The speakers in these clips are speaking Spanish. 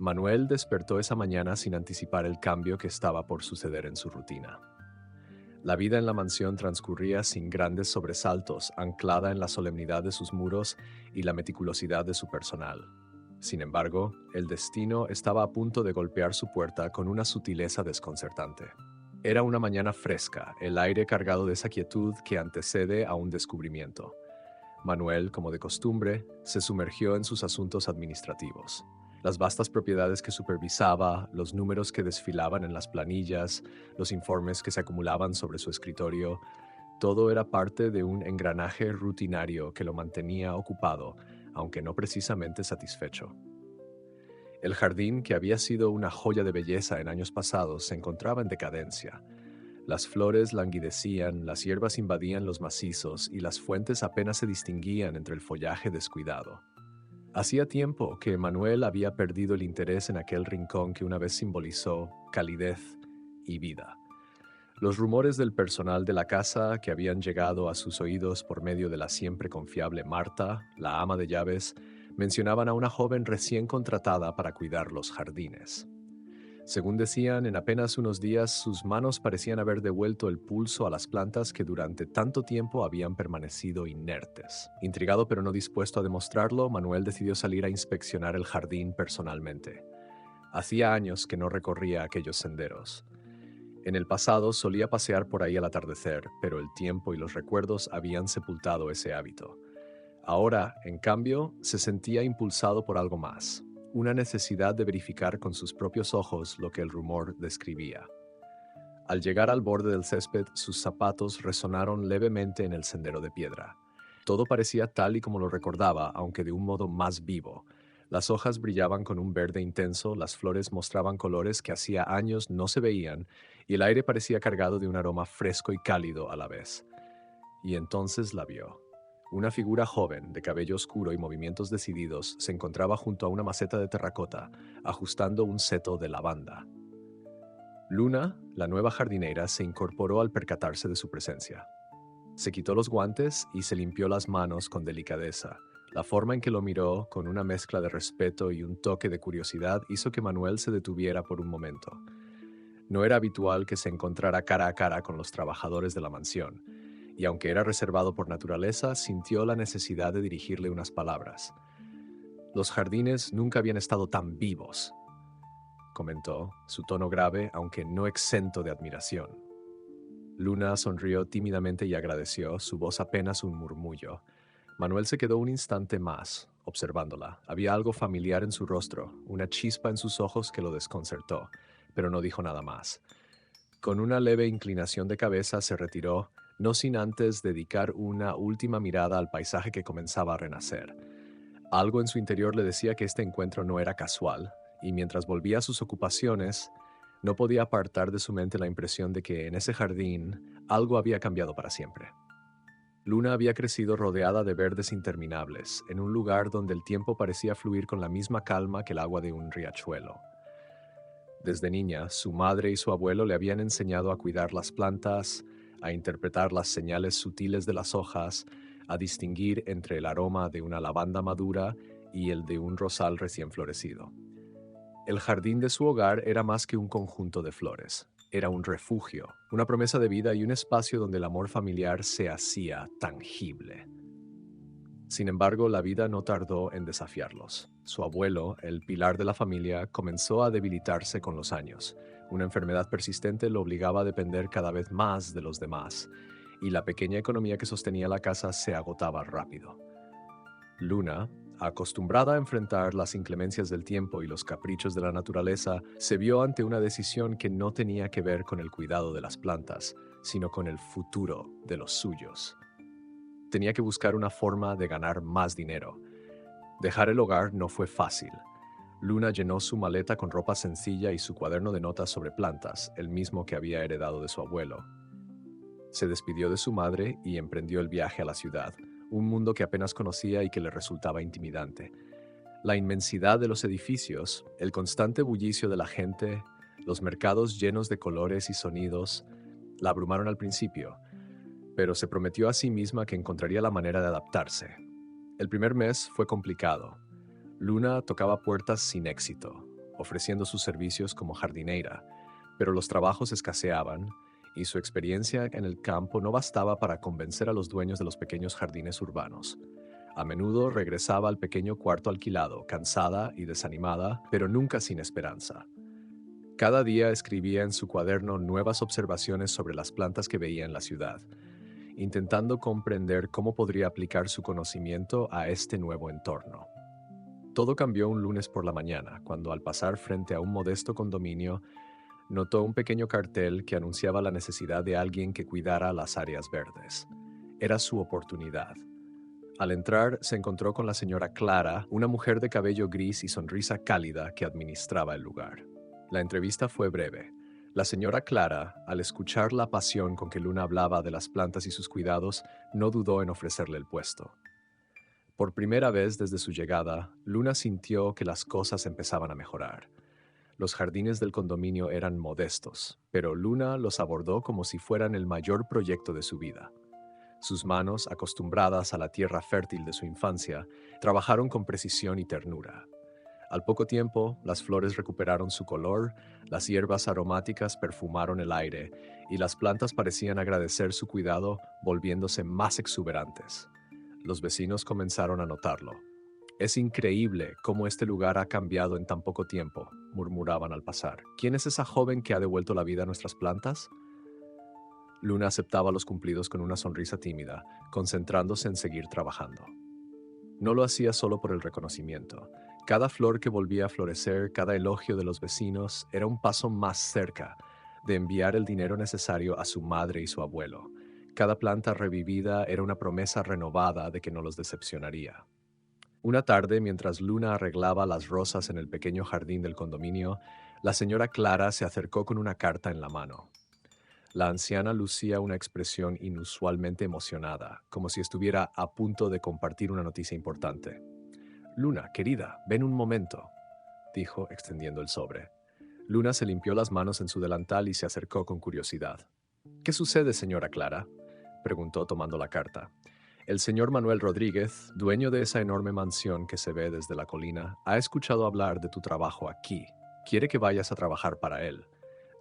Manuel despertó esa mañana sin anticipar el cambio que estaba por suceder en su rutina. La vida en la mansión transcurría sin grandes sobresaltos, anclada en la solemnidad de sus muros y la meticulosidad de su personal. Sin embargo, el destino estaba a punto de golpear su puerta con una sutileza desconcertante. Era una mañana fresca, el aire cargado de esa quietud que antecede a un descubrimiento. Manuel, como de costumbre, se sumergió en sus asuntos administrativos. Las vastas propiedades que supervisaba, los números que desfilaban en las planillas, los informes que se acumulaban sobre su escritorio, todo era parte de un engranaje rutinario que lo mantenía ocupado, aunque no precisamente satisfecho. El jardín, que había sido una joya de belleza en años pasados, se encontraba en decadencia. Las flores languidecían, las hierbas invadían los macizos y las fuentes apenas se distinguían entre el follaje descuidado. Hacía tiempo que Manuel había perdido el interés en aquel rincón que una vez simbolizó calidez y vida. Los rumores del personal de la casa que habían llegado a sus oídos por medio de la siempre confiable Marta, la ama de llaves, mencionaban a una joven recién contratada para cuidar los jardines. Según decían, en apenas unos días sus manos parecían haber devuelto el pulso a las plantas que durante tanto tiempo habían permanecido inertes. Intrigado pero no dispuesto a demostrarlo, Manuel decidió salir a inspeccionar el jardín personalmente. Hacía años que no recorría aquellos senderos. En el pasado solía pasear por ahí al atardecer, pero el tiempo y los recuerdos habían sepultado ese hábito. Ahora, en cambio, se sentía impulsado por algo más, una necesidad de verificar con sus propios ojos lo que el rumor describía. Al llegar al borde del césped, sus zapatos resonaron levemente en el sendero de piedra. Todo parecía tal y como lo recordaba, aunque de un modo más vivo. Las hojas brillaban con un verde intenso, las flores mostraban colores que hacía años no se veían, y el aire parecía cargado de un aroma fresco y cálido a la vez. Y entonces la vio. Una figura joven, de cabello oscuro y movimientos decididos, se encontraba junto a una maceta de terracota, ajustando un seto de lavanda. Luna, la nueva jardinera, se incorporó al percatarse de su presencia. Se quitó los guantes y se limpió las manos con delicadeza. La forma en que lo miró, con una mezcla de respeto y un toque de curiosidad, hizo que Manuel se detuviera por un momento. No era habitual que se encontrara cara a cara con los trabajadores de la mansión, y aunque era reservado por naturaleza, sintió la necesidad de dirigirle unas palabras. Los jardines nunca habían estado tan vivos, comentó, su tono grave, aunque no exento de admiración. Luna sonrió tímidamente y agradeció, su voz apenas un murmullo. Manuel se quedó un instante más, observándola. Había algo familiar en su rostro, una chispa en sus ojos que lo desconcertó, pero no dijo nada más. Con una leve inclinación de cabeza se retiró, no sin antes dedicar una última mirada al paisaje que comenzaba a renacer. Algo en su interior le decía que este encuentro no era casual, y mientras volvía a sus ocupaciones, no podía apartar de su mente la impresión de que en ese jardín algo había cambiado para siempre. Luna había crecido rodeada de verdes interminables, en un lugar donde el tiempo parecía fluir con la misma calma que el agua de un riachuelo. Desde niña, su madre y su abuelo le habían enseñado a cuidar las plantas, a interpretar las señales sutiles de las hojas, a distinguir entre el aroma de una lavanda madura y el de un rosal recién florecido. El jardín de su hogar era más que un conjunto de flores. Era un refugio, una promesa de vida y un espacio donde el amor familiar se hacía tangible. Sin embargo, la vida no tardó en desafiarlos. Su abuelo, el pilar de la familia, comenzó a debilitarse con los años. Una enfermedad persistente lo obligaba a depender cada vez más de los demás, y la pequeña economía que sostenía la casa se agotaba rápido. Luna, acostumbrada a enfrentar las inclemencias del tiempo y los caprichos de la naturaleza, se vio ante una decisión que no tenía que ver con el cuidado de las plantas, sino con el futuro de los suyos. Tenía que buscar una forma de ganar más dinero. Dejar el hogar no fue fácil. Luna llenó su maleta con ropa sencilla y su cuaderno de notas sobre plantas, el mismo que había heredado de su abuelo. Se despidió de su madre y emprendió el viaje a la ciudad, un mundo que apenas conocía y que le resultaba intimidante. La inmensidad de los edificios, el constante bullicio de la gente, los mercados llenos de colores y sonidos, la abrumaron al principio, pero se prometió a sí misma que encontraría la manera de adaptarse. El primer mes fue complicado. Luna tocaba puertas sin éxito. ofreciendo sus servicios como jardinera, pero los trabajos escaseaban y su experiencia en el campo no bastaba para convencer a los dueños de los pequeños jardines urbanos. A menudo regresaba al pequeño cuarto alquilado, cansada y desanimada, pero nunca sin esperanza. Cada día escribía en su cuaderno nuevas observaciones sobre las plantas que veía en la ciudad, intentando comprender cómo podría aplicar su conocimiento a este nuevo entorno. Todo cambió un lunes por la mañana, cuando al pasar frente a un modesto condominio, notó un pequeño cartel que anunciaba la necesidad de alguien que cuidara las áreas verdes. Era su oportunidad. Al entrar, se encontró con la señora Clara, una mujer de cabello gris y sonrisa cálida que administraba el lugar. La entrevista fue breve. La señora Clara, al escuchar la pasión con que Luna hablaba de las plantas y sus cuidados, no dudó en ofrecerle el puesto. Por primera vez desde su llegada, Luna sintió que las cosas empezaban a mejorar. Los jardines del condominio eran modestos, pero Luna los abordó como si fueran el mayor proyecto de su vida. Sus manos, acostumbradas a la tierra fértil de su infancia, trabajaron con precisión y ternura. Al poco tiempo, las flores recuperaron su color, las hierbas aromáticas perfumaron el aire y las plantas parecían agradecer su cuidado, volviéndose más exuberantes. Los vecinos comenzaron a notarlo. «Es increíble cómo este lugar ha cambiado en tan poco tiempo», murmuraban al pasar. «¿Quién es esa joven que ha devuelto la vida a nuestras plantas?». Luna aceptaba los cumplidos con una sonrisa tímida, concentrándose en seguir trabajando. No lo hacía solo por el reconocimiento. Cada flor que volvía a florecer, cada elogio de los vecinos, era un paso más cerca de enviar el dinero necesario a su madre y su abuelo. Cada planta revivida era una promesa renovada de que no los decepcionaría. Una tarde, mientras Luna arreglaba las rosas en el pequeño jardín del condominio, la señora Clara se acercó con una carta en la mano. La anciana lucía una expresión inusualmente emocionada, como si estuviera a punto de compartir una noticia importante. «Luna, querida, ven un momento», dijo, extendiendo el sobre. Luna se limpió las manos en su delantal y se acercó con curiosidad. «¿Qué sucede, señora Clara?», preguntó tomando la carta. «El señor Manuel Rodríguez, dueño de esa enorme mansión que se ve desde la colina, ha escuchado hablar de tu trabajo aquí. Quiere que vayas a trabajar para él.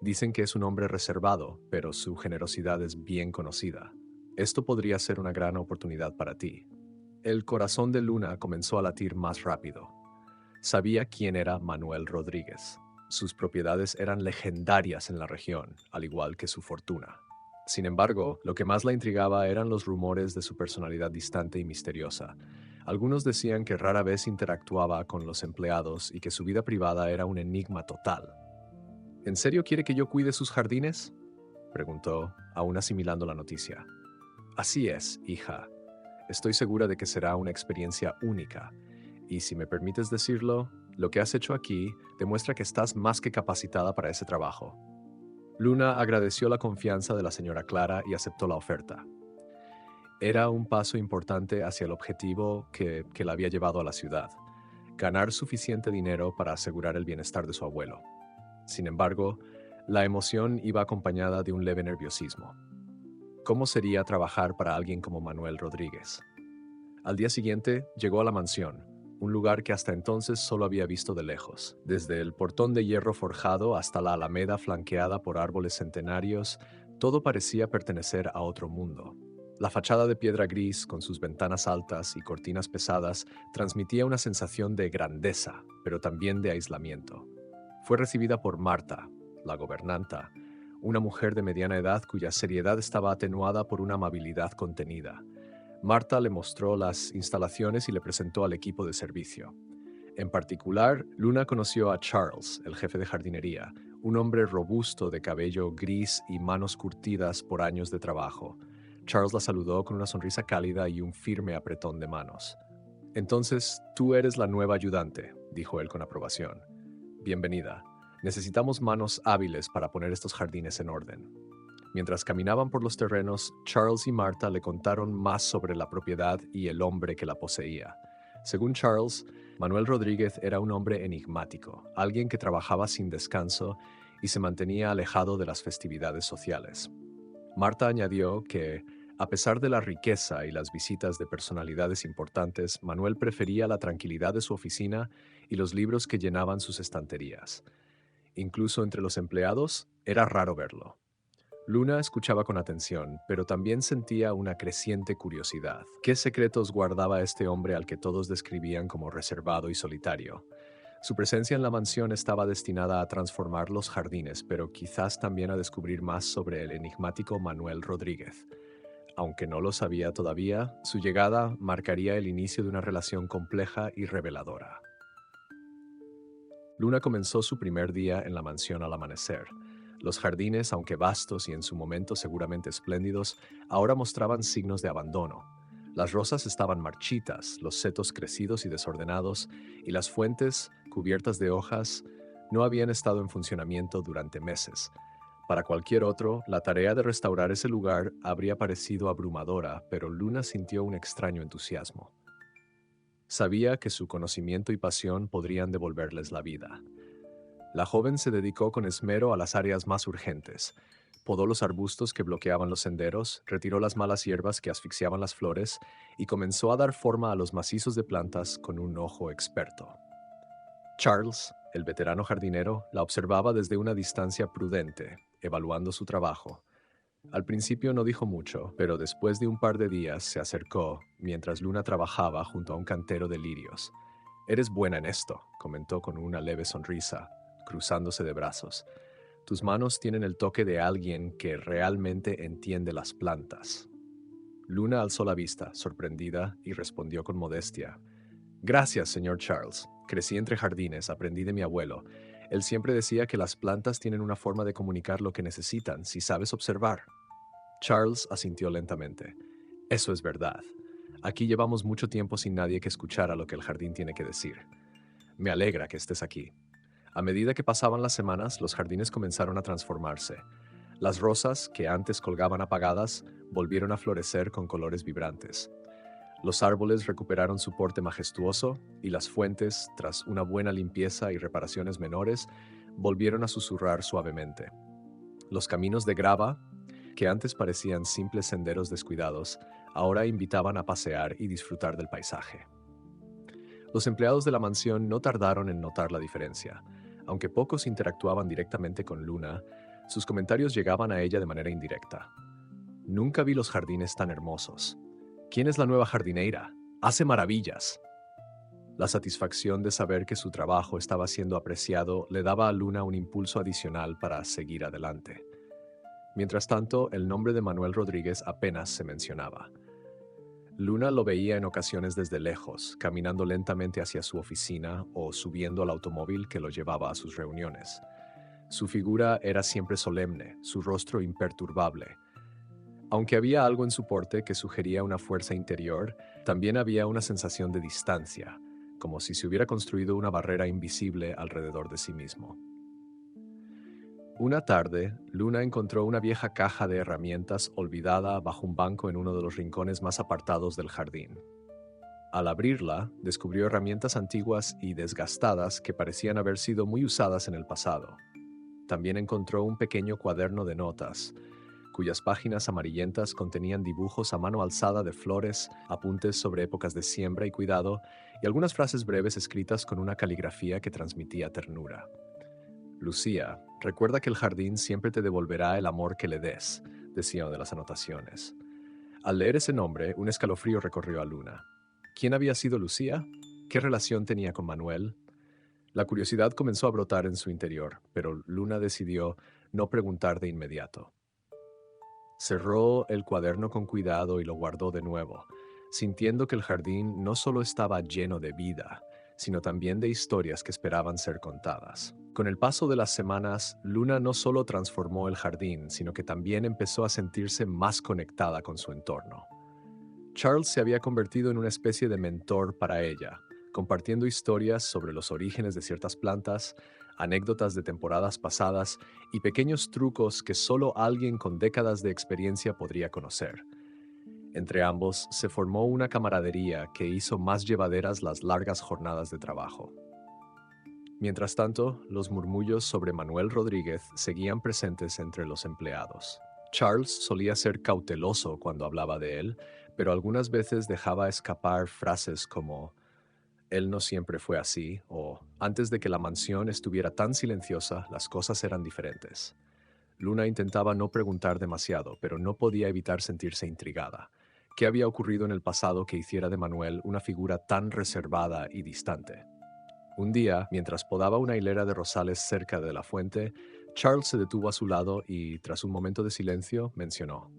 Dicen que es un hombre reservado, pero su generosidad es bien conocida. Esto podría ser una gran oportunidad para ti». El corazón de Luna comenzó a latir más rápido. Sabía quién era Manuel Rodríguez. Sus propiedades eran legendarias en la región, al igual que su fortuna. Sin embargo, lo que más la intrigaba eran los rumores de su personalidad distante y misteriosa. Algunos decían que rara vez interactuaba con los empleados y que su vida privada era un enigma total. «¿En serio quiere que yo cuide sus jardines?», preguntó, aún asimilando la noticia. «Así es, hija. Estoy segura de que será una experiencia única. Y si me permites decirlo, lo que has hecho aquí demuestra que estás más que capacitada para ese trabajo». Luna agradeció la confianza de la señora Clara y aceptó la oferta. Era un paso importante hacia el objetivo que la había llevado a la ciudad: ganar suficiente dinero para asegurar el bienestar de su abuelo. Sin embargo, la emoción iba acompañada de un leve nerviosismo. ¿Cómo sería trabajar para alguien como Manuel Rodríguez? Al día siguiente, llegó a la mansión, un lugar que hasta entonces solo había visto de lejos. Desde el portón de hierro forjado hasta la alameda flanqueada por árboles centenarios, todo parecía pertenecer a otro mundo. La fachada de piedra gris, con sus ventanas altas y cortinas pesadas, transmitía una sensación de grandeza, pero también de aislamiento. Fue recibida por Marta, la gobernanta, una mujer de mediana edad cuya seriedad estaba atenuada por una amabilidad contenida. Marta le mostró las instalaciones y le presentó al equipo de servicio. En particular, Luna conoció a Charles, el jefe de jardinería, un hombre robusto de cabello gris y manos curtidas por años de trabajo. Charles la saludó con una sonrisa cálida y un firme apretón de manos. «Entonces, tú eres la nueva ayudante», dijo él con aprobación. «Bienvenida. Necesitamos manos hábiles para poner estos jardines en orden». Mientras caminaban por los terrenos, Charles y Marta le contaron más sobre la propiedad y el hombre que la poseía. Según Charles, Manuel Rodríguez era un hombre enigmático, alguien que trabajaba sin descanso y se mantenía alejado de las festividades sociales. Marta añadió que, A pesar de la riqueza y las visitas de personalidades importantes, Manuel prefería la tranquilidad de su oficina y los libros que llenaban sus estanterías. Incluso entre los empleados, era raro verlo. Luna escuchaba con atención, pero también sentía una creciente curiosidad. ¿Qué secretos guardaba este hombre al que todos describían como reservado y solitario? Su presencia en la mansión estaba destinada a transformar los jardines, pero quizás también a descubrir más sobre el enigmático Manuel Rodríguez. Aunque no lo sabía todavía, su llegada marcaría el inicio de una relación compleja y reveladora. Luna comenzó su primer día en la mansión al amanecer. Los jardines, aunque vastos y en su momento seguramente espléndidos, ahora mostraban signos de abandono. Las rosas estaban marchitas, los setos crecidos y desordenados, y las fuentes, cubiertas de hojas, no habían estado en funcionamiento durante meses. Para cualquier otro, la tarea de restaurar ese lugar habría parecido abrumadora, pero Luna sintió un extraño entusiasmo. Sabía que su conocimiento y pasión podrían devolverles la vida. La joven se dedicó con esmero a las áreas más urgentes. Podó los arbustos que bloqueaban los senderos, retiró las malas hierbas que asfixiaban las flores y comenzó a dar forma a los macizos de plantas con un ojo experto. Charles, el veterano jardinero, la observaba desde una distancia prudente, evaluando su trabajo. Al principio no dijo mucho, pero después de un par de días se acercó mientras Luna trabajaba junto a un cantero de lirios. «Eres buena en esto», comentó con una leve sonrisa, cruzándose de brazos. «Tus manos tienen el toque de alguien que realmente entiende las plantas». Luna alzó la vista, sorprendida, y respondió con modestia. «Gracias, señor Charles. Crecí entre jardines, aprendí de mi abuelo. Él siempre decía que las plantas tienen una forma de comunicar lo que necesitan, si sabes observar». Charles asintió lentamente. «Eso es verdad. Aquí llevamos mucho tiempo sin nadie que escuchara lo que el jardín tiene que decir. Me alegra que estés aquí». A medida que pasaban las semanas, los jardines comenzaron a transformarse. Las rosas, que antes colgaban apagadas, volvieron a florecer con colores vibrantes. Los árboles recuperaron su porte majestuoso y las fuentes, tras una buena limpieza y reparaciones menores, volvieron a susurrar suavemente. Los caminos de grava, que antes parecían simples senderos descuidados, ahora invitaban a pasear y disfrutar del paisaje. Los empleados de la mansión no tardaron en notar la diferencia. Aunque pocos interactuaban directamente con Luna, sus comentarios llegaban a ella de manera indirecta. «Nunca vi los jardines tan hermosos. ¿Quién es la nueva jardineira? Hace maravillas». La satisfacción de saber que su trabajo estaba siendo apreciado le daba a Luna un impulso adicional para seguir adelante. Mientras tanto, el nombre de Manuel Rodríguez apenas se mencionaba. Luna lo veía en ocasiones desde lejos, caminando lentamente hacia su oficina o subiendo al automóvil que lo llevaba a sus reuniones. Su figura era siempre solemne, su rostro imperturbable. Aunque había algo en su porte que sugería una fuerza interior, también había una sensación de distancia, como si se hubiera construido una barrera invisible alrededor de sí mismo. Una tarde, Luna encontró una vieja caja de herramientas olvidada bajo un banco en uno de los rincones más apartados del jardín. Al abrirla, descubrió herramientas antiguas y desgastadas que parecían haber sido muy usadas en el pasado. También encontró un pequeño cuaderno de notas, cuyas páginas amarillentas contenían dibujos a mano alzada de flores, apuntes sobre épocas de siembra y cuidado, y algunas frases breves escritas con una caligrafía que transmitía ternura. «Lucía, recuerda que el jardín siempre te devolverá el amor que le des», decía una de las anotaciones. Al leer ese nombre, un escalofrío recorrió a Luna. ¿Quién había sido Lucía? ¿Qué relación tenía con Manuel? La curiosidad comenzó a brotar en su interior, pero Luna decidió no preguntar de inmediato. Cerró el cuaderno con cuidado y lo guardó de nuevo, sintiendo que el jardín no solo estaba lleno de vida, sino también de historias que esperaban ser contadas. Con el paso de las semanas, Luna no solo transformó el jardín, sino que también empezó a sentirse más conectada con su entorno. Charles se había convertido en una especie de mentor para ella, compartiendo historias sobre los orígenes de ciertas plantas, anécdotas de temporadas pasadas y pequeños trucos que solo alguien con décadas de experiencia podría conocer. Entre ambos se formó una camaradería que hizo más llevaderas las largas jornadas de trabajo. Mientras tanto, los murmullos sobre Manuel Rodríguez seguían presentes entre los empleados. Charles solía ser cauteloso cuando hablaba de él, pero algunas veces dejaba escapar frases como «él no siempre fue así» o «antes de que la mansión estuviera tan silenciosa, las cosas eran diferentes». Luna intentaba no preguntar demasiado, pero no podía evitar sentirse intrigada. ¿Qué había ocurrido en el pasado que hiciera de Manuel una figura tan reservada y distante? Un día, mientras podaba una hilera de rosales cerca de la fuente, Charles se detuvo a su lado y, tras un momento de silencio, mencionó: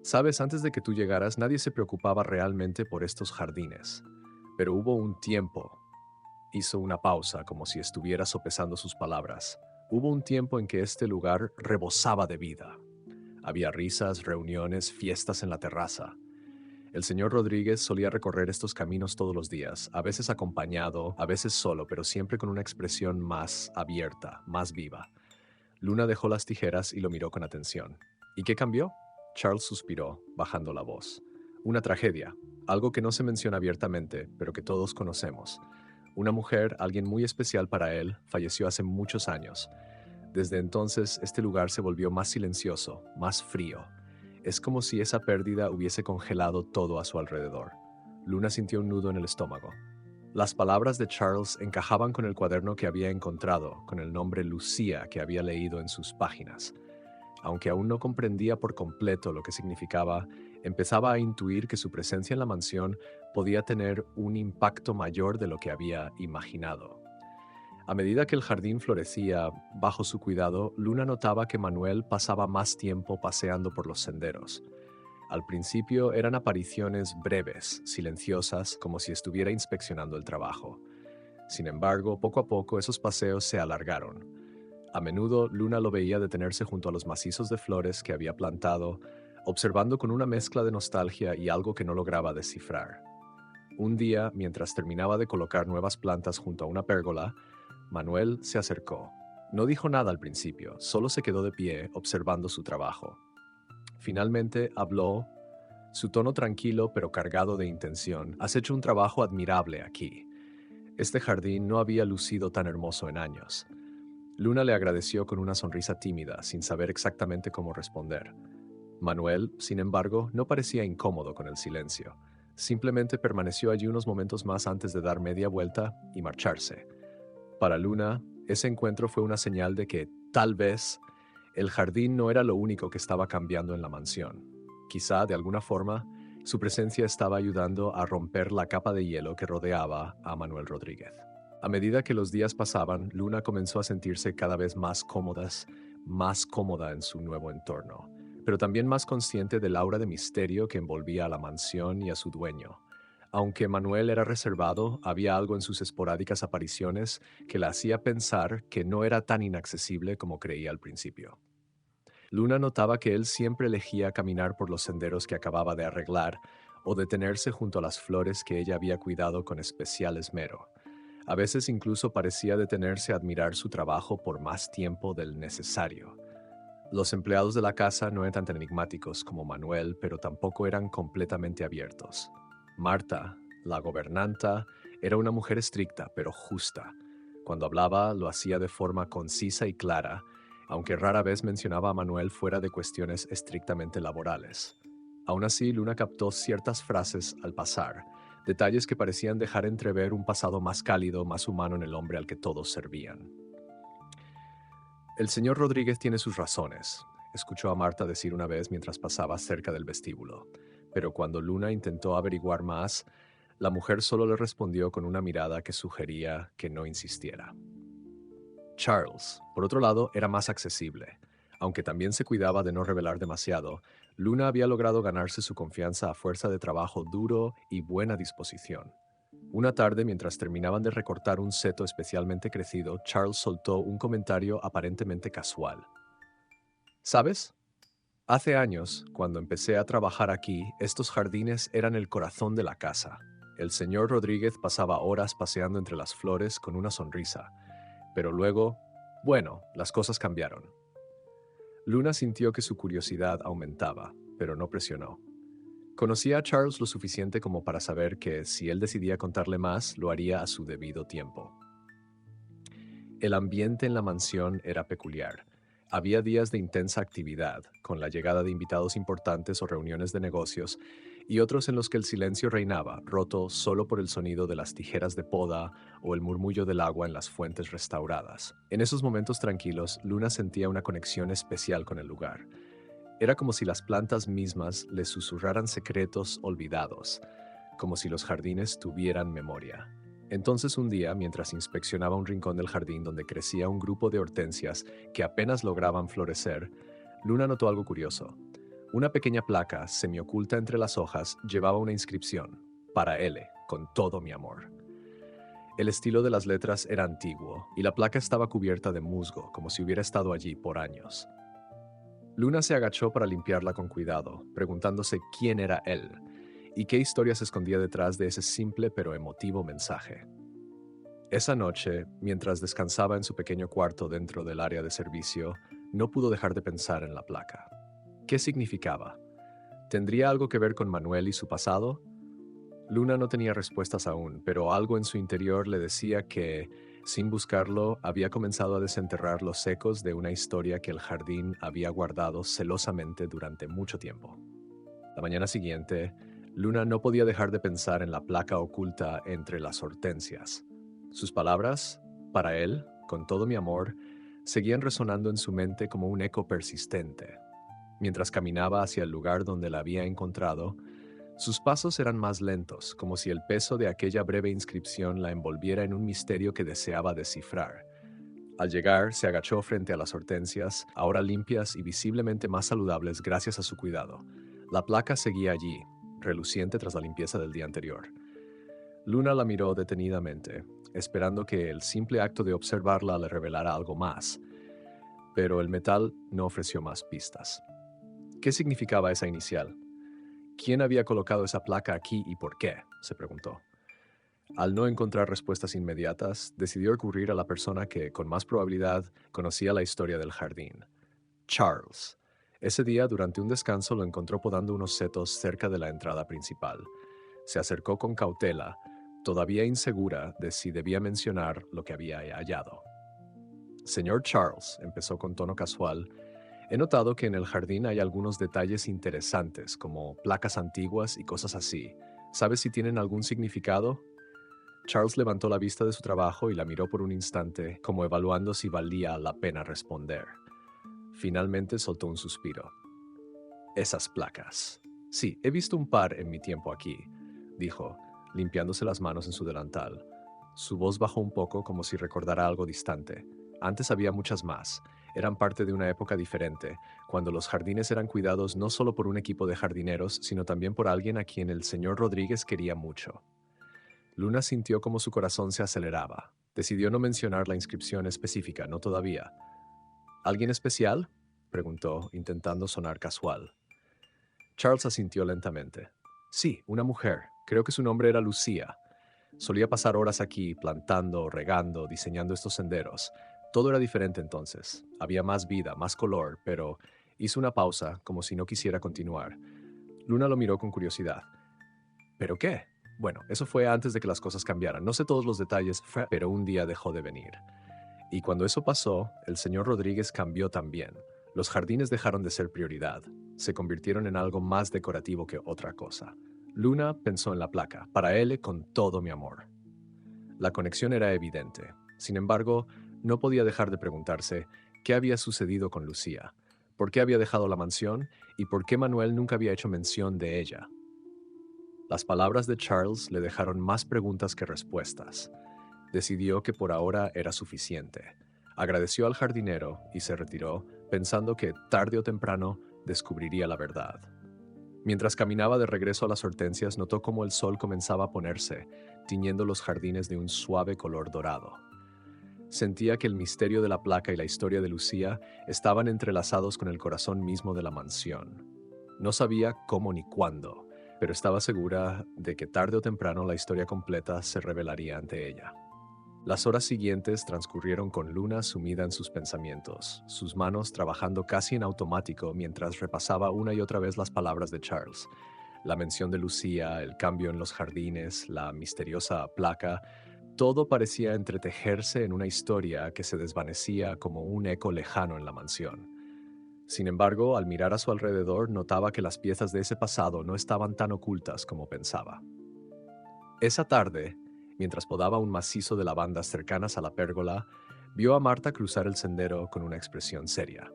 «Sabes, antes de que tú llegaras, nadie se preocupaba realmente por estos jardines. Pero hubo un tiempo». Hizo una pausa, como si estuviera sopesando sus palabras. Hubo un tiempo en que este lugar rebosaba de vida. Había risas, reuniones, fiestas en la terraza. El señor Rodríguez solía recorrer estos caminos todos los días, a veces acompañado, a veces solo, pero siempre con una expresión más abierta, más viva. Luna dejó las tijeras y lo miró con atención. ¿Y qué cambió? Charles suspiró, bajando la voz. Una tragedia, algo que no se menciona abiertamente, pero que todos conocemos. Una mujer, alguien muy especial para él, falleció hace muchos años. Desde entonces, este lugar se volvió más silencioso, más frío. Es como si esa pérdida hubiese congelado todo a su alrededor. Luna sintió un nudo en el estómago. Las palabras de Charles encajaban con el cuaderno que había encontrado, con el nombre Lucía que había leído en sus páginas. Aunque aún no comprendía por completo lo que significaba, empezaba a intuir que su presencia en la mansión podía tener un impacto mayor de lo que había imaginado. A medida que el jardín florecía bajo su cuidado, Luna notaba que Manuel pasaba más tiempo paseando por los senderos. Al principio eran apariciones breves, silenciosas, como si estuviera inspeccionando el trabajo. Sin embargo, poco a poco esos paseos se alargaron. A menudo Luna lo veía detenerse junto a los macizos de flores que había plantado, observando con una mezcla de nostalgia y algo que no lograba descifrar. Un día, mientras terminaba de colocar nuevas plantas junto a una pérgola, Manuel se acercó. No dijo nada al principio, solo se quedó de pie observando su trabajo. Finalmente habló, su tono tranquilo pero cargado de intención. «Has hecho un trabajo admirable aquí. Este jardín no había lucido tan hermoso en años». Luna le agradeció con una sonrisa tímida, sin saber exactamente cómo responder. Manuel, sin embargo, no parecía incómodo con el silencio. Simplemente permaneció allí unos momentos más antes de dar media vuelta y marcharse. Para Luna, ese encuentro fue una señal de que, tal vez, el jardín no era lo único que estaba cambiando en la mansión. Quizá, de alguna forma, su presencia estaba ayudando a romper la capa de hielo que rodeaba a Manuel Rodríguez. A medida que los días pasaban, Luna comenzó a sentirse cada vez más cómoda en su nuevo entorno, pero también más consciente del aura de misterio que envolvía a la mansión y a su dueño. Aunque Manuel era reservado, había algo en sus esporádicas apariciones que la hacía pensar que no era tan inaccesible como creía al principio. Luna notaba que él siempre elegía caminar por los senderos que acababa de arreglar o detenerse junto a las flores que ella había cuidado con especial esmero. A veces incluso parecía detenerse a admirar su trabajo por más tiempo del necesario. Los empleados de la casa no eran tan enigmáticos como Manuel, pero tampoco eran completamente abiertos. Marta, la gobernanta, era una mujer estricta, pero justa. Cuando hablaba, lo hacía de forma concisa y clara, aunque rara vez mencionaba a Manuel fuera de cuestiones estrictamente laborales. Aún así, Luna captó ciertas frases al pasar, detalles que parecían dejar entrever un pasado más cálido, más humano en el hombre al que todos servían. «El señor Rodríguez tiene sus razones», escuchó a Marta decir una vez mientras pasaba cerca del vestíbulo. Pero cuando Luna intentó averiguar más, la mujer solo le respondió con una mirada que sugería que no insistiera. Charles, por otro lado, era más accesible. Aunque también se cuidaba de no revelar demasiado, Luna había logrado ganarse su confianza a fuerza de trabajo duro y buena disposición. Una tarde, mientras terminaban de recortar un seto especialmente crecido, Charles soltó un comentario aparentemente casual. «¿Sabes? Hace años, cuando empecé a trabajar aquí, estos jardines eran el corazón de la casa. El señor Rodríguez pasaba horas paseando entre las flores con una sonrisa. Pero luego, bueno, las cosas cambiaron». Luna sintió que su curiosidad aumentaba, pero no presionó. Conocía a Charles lo suficiente como para saber que si él decidía contarle más, lo haría a su debido tiempo. El ambiente en la mansión era peculiar. Había días de intensa actividad, con la llegada de invitados importantes o reuniones de negocios, y otros en los que el silencio reinaba, roto solo por el sonido de las tijeras de poda o el murmullo del agua en las fuentes restauradas. En esos momentos tranquilos, Luna sentía una conexión especial con el lugar. Era como si las plantas mismas le susurraran secretos olvidados, como si los jardines tuvieran memoria. Entonces un día, mientras inspeccionaba un rincón del jardín donde crecía un grupo de hortensias que apenas lograban florecer, Luna notó algo curioso. Una pequeña placa, semioculta entre las hojas, llevaba una inscripción: para L, con todo mi amor. El estilo de las letras era antiguo, y la placa estaba cubierta de musgo, como si hubiera estado allí por años. Luna se agachó para limpiarla con cuidado, preguntándose quién era él y qué historia se escondía detrás de ese simple pero emotivo mensaje. Esa noche, mientras descansaba en su pequeño cuarto dentro del área de servicio, no pudo dejar de pensar en la placa. ¿Qué significaba? ¿Tendría algo que ver con Manuel y su pasado? Luna no tenía respuestas aún, pero algo en su interior le decía que, sin buscarlo, había comenzado a desenterrar los ecos de una historia que el jardín había guardado celosamente durante mucho tiempo. La mañana siguiente, Luna no podía dejar de pensar en la placa oculta entre las hortensias. Sus palabras, para él, con todo mi amor, seguían resonando en su mente como un eco persistente. Mientras caminaba hacia el lugar donde la había encontrado, sus pasos eran más lentos, como si el peso de aquella breve inscripción la envolviera en un misterio que deseaba descifrar. Al llegar, se agachó frente a las hortensias, ahora limpias y visiblemente más saludables gracias a su cuidado. La placa seguía allí, reluciente tras la limpieza del día anterior. Luna la miró detenidamente, esperando que el simple acto de observarla le revelara algo más, pero el metal no ofreció más pistas. ¿Qué significaba esa inicial? ¿Quién había colocado esa placa aquí y por qué?, se preguntó. Al no encontrar respuestas inmediatas, decidió recurrir a la persona que, con más probabilidad, conocía la historia del jardín: Charles. Ese día, durante un descanso, lo encontró podando unos setos cerca de la entrada principal. Se acercó con cautela, todavía insegura de si debía mencionar lo que había hallado. Señor Charles, empezó con tono casual, he notado que en el jardín hay algunos detalles interesantes, como placas antiguas y cosas así. ¿Sabes si tienen algún significado? Charles levantó la vista de su trabajo y la miró por un instante, como evaluando si valía la pena responder. Finalmente soltó un suspiro. Esas placas. Sí, he visto un par en mi tiempo aquí, dijo, limpiándose las manos en su delantal. Su voz bajó un poco como si recordara algo distante. Antes había muchas más. Eran parte de una época diferente, cuando los jardines eran cuidados no solo por un equipo de jardineros, sino también por alguien a quien el señor Rodríguez quería mucho. Luna sintió como su corazón se aceleraba. Decidió no mencionar la inscripción específica, no todavía. ¿Alguien especial?, preguntó, intentando sonar casual. Charles asintió lentamente. Sí, una mujer. Creo que su nombre era Lucía. Solía pasar horas aquí, plantando, regando, diseñando estos senderos. Todo era diferente entonces. Había más vida, más color, pero hizo una pausa, como si no quisiera continuar. Luna lo miró con curiosidad. ¿Pero qué? Bueno, eso fue antes de que las cosas cambiaran. No sé todos los detalles, pero un día dejó de venir. Y cuando eso pasó, el señor Rodríguez cambió también. Los jardines dejaron de ser prioridad. Se convirtieron en algo más decorativo que otra cosa. Luna pensó en la placa: para él, con todo mi amor. La conexión era evidente. Sin embargo, no podía dejar de preguntarse qué había sucedido con Lucía, por qué había dejado la mansión y por qué Manuel nunca había hecho mención de ella. Las palabras de Charles le dejaron más preguntas que respuestas. Decidió que por ahora era suficiente. Agradeció al jardinero y se retiró, pensando que tarde o temprano descubriría la verdad. Mientras caminaba de regreso a las hortensias, notó cómo el sol comenzaba a ponerse, tiñendo los jardines de un suave color dorado. Sentía que el misterio de la placa y la historia de Lucía estaban entrelazados con el corazón mismo de la mansión. No sabía cómo ni cuándo, pero estaba segura de que tarde o temprano la historia completa se revelaría ante ella. Las horas siguientes transcurrieron con Luna sumida en sus pensamientos, sus manos trabajando casi en automático mientras repasaba una y otra vez las palabras de Charles. La mención de Lucía, el cambio en los jardines, la misteriosa placa. Todo parecía entretejerse en una historia que se desvanecía como un eco lejano en la mansión. Sin embargo, al mirar a su alrededor, notaba que las piezas de ese pasado no estaban tan ocultas como pensaba. Esa tarde, mientras podaba un macizo de lavandas cercanas a la pérgola, vio a Marta cruzar el sendero con una expresión seria.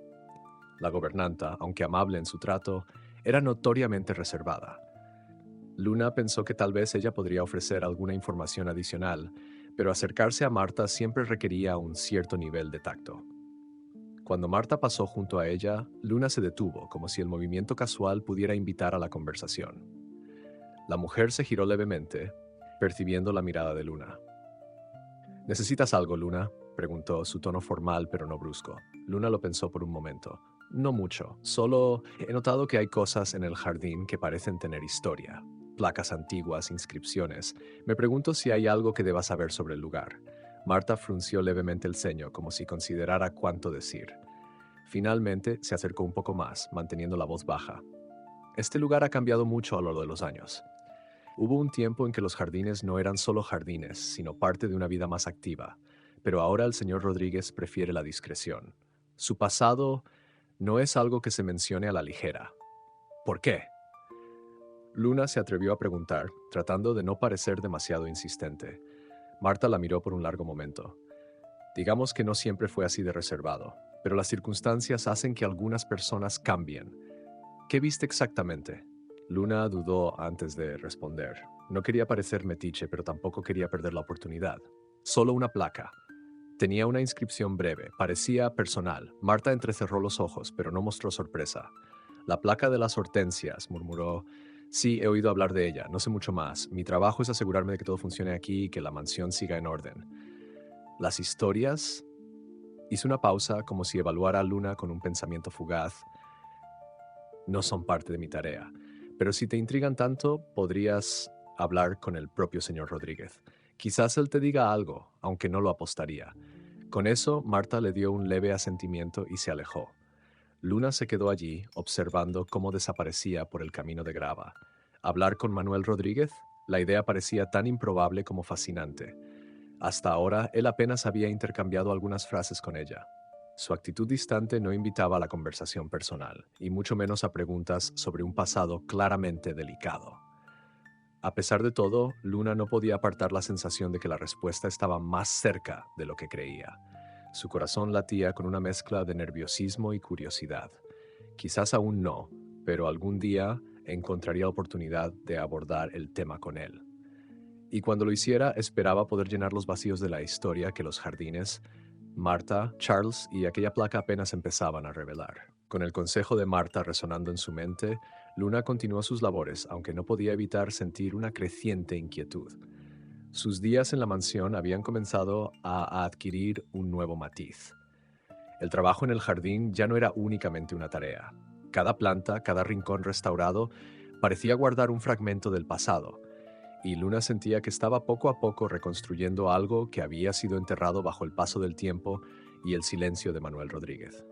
La gobernanta, aunque amable en su trato, era notoriamente reservada. Luna pensó que tal vez ella podría ofrecer alguna información adicional, pero acercarse a Marta siempre requería un cierto nivel de tacto. Cuando Marta pasó junto a ella, Luna se detuvo, como si el movimiento casual pudiera invitar a la conversación. La mujer se giró levemente, percibiendo la mirada de Luna. ¿Necesitas algo, Luna?, preguntó, su tono formal pero no brusco. Luna lo pensó por un momento. No mucho, solo he notado que hay cosas en el jardín que parecen tener historia. Placas antiguas, inscripciones. Me pregunto si hay algo que deba saber sobre el lugar. Marta frunció levemente el ceño, como si considerara cuánto decir. Finalmente se acercó un poco más, manteniendo la voz baja. Este lugar ha cambiado mucho a lo largo de los años. Hubo un tiempo en que los jardines no eran solo jardines, sino parte de una vida más activa, pero ahora el señor Rodríguez prefiere la discreción. Su pasado no es algo que se mencione a la ligera. ¿Por qué? Luna se atrevió a preguntar, tratando de no parecer demasiado insistente. Marta la miró por un largo momento. Digamos que no siempre fue así de reservado, pero las circunstancias hacen que algunas personas cambien. ¿Qué viste exactamente? Luna dudó antes de responder. No quería parecer metiche, pero tampoco quería perder la oportunidad. Solo una placa. Tenía una inscripción breve, parecía personal. Marta entrecerró los ojos, pero no mostró sorpresa. La placa de las hortensias, murmuró. Sí, he oído hablar de ella, no sé mucho más. Mi trabajo es asegurarme de que todo funcione aquí y que la mansión siga en orden. Las historias. Hizo una pausa, como si evaluara a Luna con un pensamiento fugaz. No son parte de mi tarea, pero si te intrigan tanto, podrías hablar con el propio señor Rodríguez. Quizás él te diga algo, aunque no lo apostaría. Con eso, Marta le dio un leve asentimiento y se alejó. Luna se quedó allí, observando cómo desaparecía por el camino de grava. ¿Hablar con Manuel Rodríguez? La idea parecía tan improbable como fascinante. Hasta ahora, él apenas había intercambiado algunas frases con ella. Su actitud distante no invitaba a la conversación personal, y mucho menos a preguntas sobre un pasado claramente delicado. A pesar de todo, Luna no podía apartar la sensación de que la respuesta estaba más cerca de lo que creía. Su corazón latía con una mezcla de nerviosismo y curiosidad. Quizás aún no, pero algún día encontraría la oportunidad de abordar el tema con él. Y cuando lo hiciera, esperaba poder llenar los vacíos de la historia que los jardines, Marta, Charles y aquella placa apenas empezaban a revelar. Con el consejo de Marta resonando en su mente, Luna continuó sus labores, aunque no podía evitar sentir una creciente inquietud. Sus días en la mansión habían comenzado a adquirir un nuevo matiz. El trabajo en el jardín ya no era únicamente una tarea. Cada planta, cada rincón restaurado, parecía guardar un fragmento del pasado, y Luna sentía que estaba poco a poco reconstruyendo algo que había sido enterrado bajo el paso del tiempo y el silencio de Manuel Rodríguez.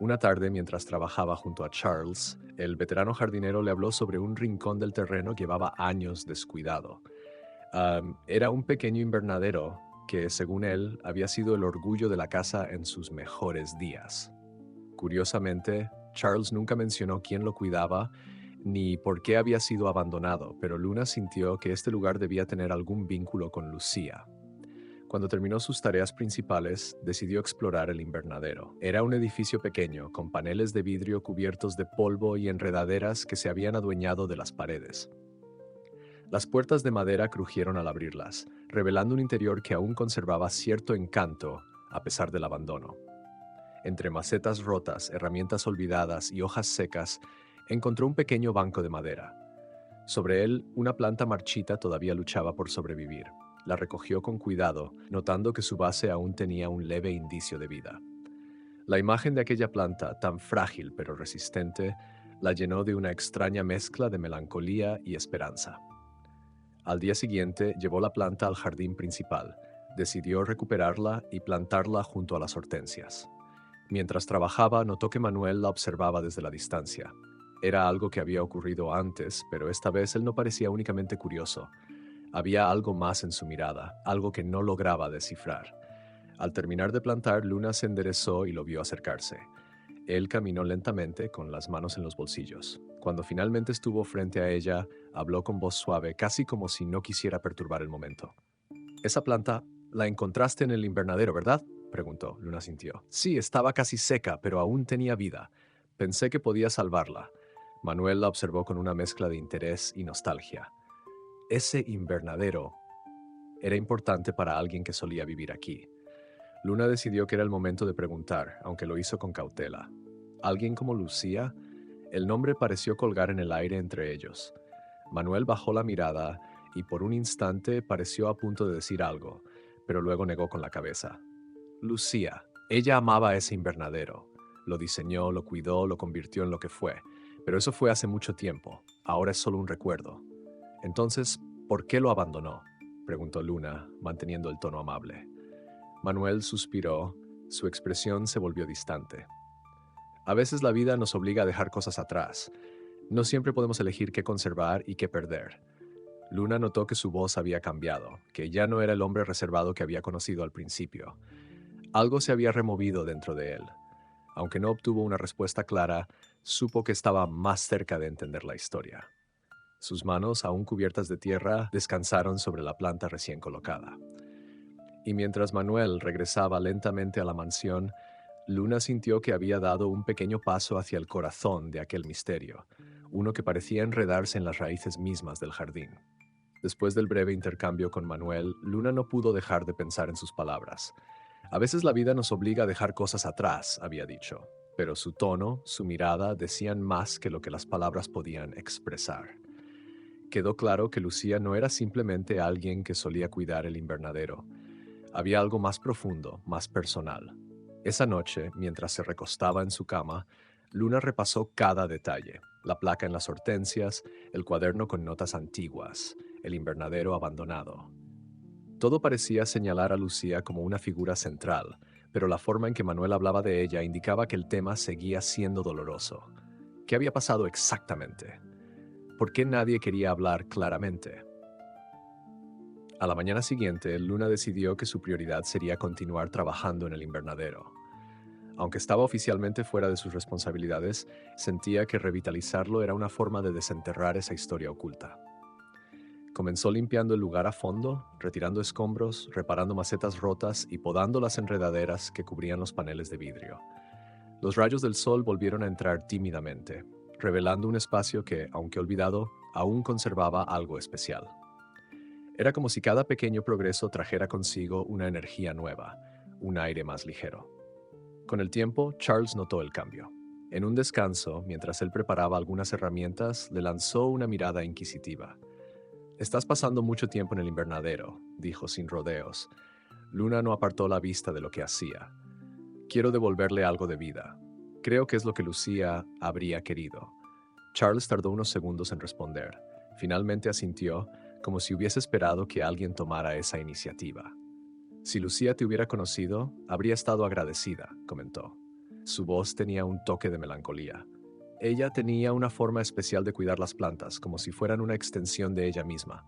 Una tarde, mientras trabajaba junto a Charles, el veterano jardinero le habló sobre un rincón del terreno que llevaba años descuidado. Era un pequeño invernadero que, según él, había sido el orgullo de la casa en sus mejores días. Curiosamente, Charles nunca mencionó quién lo cuidaba ni por qué había sido abandonado, pero Luna sintió que este lugar debía tener algún vínculo con Lucía. Cuando terminó sus tareas principales, decidió explorar el invernadero. Era un edificio pequeño, con paneles de vidrio cubiertos de polvo y enredaderas que se habían adueñado de las paredes. Las puertas de madera crujieron al abrirlas, revelando un interior que aún conservaba cierto encanto a pesar del abandono. Entre macetas rotas, herramientas olvidadas y hojas secas, encontró un pequeño banco de madera. Sobre él, una planta marchita todavía luchaba por sobrevivir. La recogió con cuidado, notando que su base aún tenía un leve indicio de vida. La imagen de aquella planta, tan frágil pero resistente, la llenó de una extraña mezcla de melancolía y esperanza. Al día siguiente, llevó la planta al jardín principal. Decidió recuperarla y plantarla junto a las hortensias. Mientras trabajaba, notó que Manuel la observaba desde la distancia. Era algo que había ocurrido antes, pero esta vez él no parecía únicamente curioso. Había algo más en su mirada, algo que no lograba descifrar. Al terminar de plantar, Luna se enderezó y lo vio acercarse. Él caminó lentamente, con las manos en los bolsillos. Cuando finalmente estuvo frente a ella, habló con voz suave, casi como si no quisiera perturbar el momento. «Esa planta la encontraste en el invernadero, ¿verdad?», preguntó. Luna sintió. «Sí, estaba casi seca, pero aún tenía vida. Pensé que podía salvarla». Manuel la observó con una mezcla de interés y nostalgia. Ese invernadero era importante para alguien que solía vivir aquí. Luna decidió que era el momento de preguntar, aunque lo hizo con cautela. ¿Alguien como Lucía? El nombre pareció colgar en el aire entre ellos. Manuel bajó la mirada y por un instante pareció a punto de decir algo, pero luego negó con la cabeza. Lucía. Ella amaba ese invernadero. Lo diseñó, lo cuidó, lo convirtió en lo que fue. Pero eso fue hace mucho tiempo. Ahora es solo un recuerdo. Entonces, ¿por qué lo abandonó?, preguntó Luna, manteniendo el tono amable. Manuel suspiró. Su expresión se volvió distante. A veces la vida nos obliga a dejar cosas atrás. No siempre podemos elegir qué conservar y qué perder. Luna notó que su voz había cambiado, que ya no era el hombre reservado que había conocido al principio. Algo se había removido dentro de él. Aunque no obtuvo una respuesta clara, supo que estaba más cerca de entender la historia. Sus manos, aún cubiertas de tierra, descansaron sobre la planta recién colocada. Y mientras Manuel regresaba lentamente a la mansión, Luna sintió que había dado un pequeño paso hacia el corazón de aquel misterio, uno que parecía enredarse en las raíces mismas del jardín. Después del breve intercambio con Manuel, Luna no pudo dejar de pensar en sus palabras. A veces la vida nos obliga a dejar cosas atrás, había dicho, pero su tono, su mirada decían más que lo que las palabras podían expresar. Quedó claro que Lucía no era simplemente alguien que solía cuidar el invernadero. Había algo más profundo, más personal. Esa noche, mientras se recostaba en su cama, Luna repasó cada detalle: la placa en las hortensias, el cuaderno con notas antiguas, el invernadero abandonado. Todo parecía señalar a Lucía como una figura central, pero la forma en que Manuel hablaba de ella indicaba que el tema seguía siendo doloroso. ¿Qué había pasado exactamente? ¿Por qué nadie quería hablar claramente? A la mañana siguiente, Luna decidió que su prioridad sería continuar trabajando en el invernadero. Aunque estaba oficialmente fuera de sus responsabilidades, sentía que revitalizarlo era una forma de desenterrar esa historia oculta. Comenzó limpiando el lugar a fondo, retirando escombros, reparando macetas rotas y podando las enredaderas que cubrían los paneles de vidrio. Los rayos del sol volvieron a entrar tímidamente, revelando un espacio que, aunque olvidado, aún conservaba algo especial. Era como si cada pequeño progreso trajera consigo una energía nueva, un aire más ligero. Con el tiempo, Charles notó el cambio. En un descanso, mientras él preparaba algunas herramientas, le lanzó una mirada inquisitiva. «Estás pasando mucho tiempo en el invernadero», dijo sin rodeos. Luna no apartó la vista de lo que hacía. «Quiero devolverle algo de vida. Creo que es lo que Lucía habría querido». Charles tardó unos segundos en responder. Finalmente asintió, como si hubiese esperado que alguien tomara esa iniciativa. «Si Lucía te hubiera conocido, habría estado agradecida», comentó. Su voz tenía un toque de melancolía. Ella tenía una forma especial de cuidar las plantas, como si fueran una extensión de ella misma.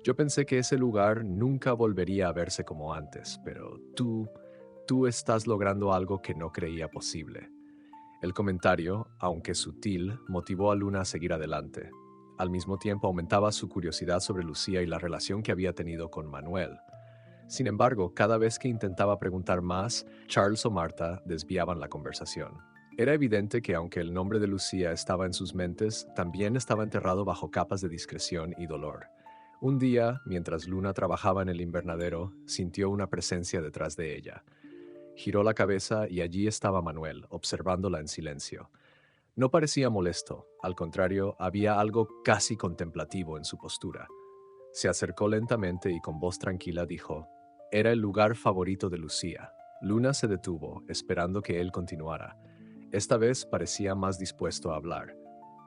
«Yo pensé que ese lugar nunca volvería a verse como antes, pero tú estás logrando algo que no creía posible». El comentario, aunque sutil, motivó a Luna a seguir adelante. Al mismo tiempo aumentaba su curiosidad sobre Lucía y la relación que había tenido con Manuel. Sin embargo, cada vez que intentaba preguntar más, Charles o Marta desviaban la conversación. Era evidente que aunque el nombre de Lucía estaba en sus mentes, también estaba enterrado bajo capas de discreción y dolor. Un día, mientras Luna trabajaba en el invernadero, sintió una presencia detrás de ella. Giró la cabeza y allí estaba Manuel, observándola en silencio. No parecía molesto, al contrario, había algo casi contemplativo en su postura. Se acercó lentamente y con voz tranquila dijo: «Era el lugar favorito de Lucía». Luna se detuvo, esperando que él continuara. Esta vez parecía más dispuesto a hablar.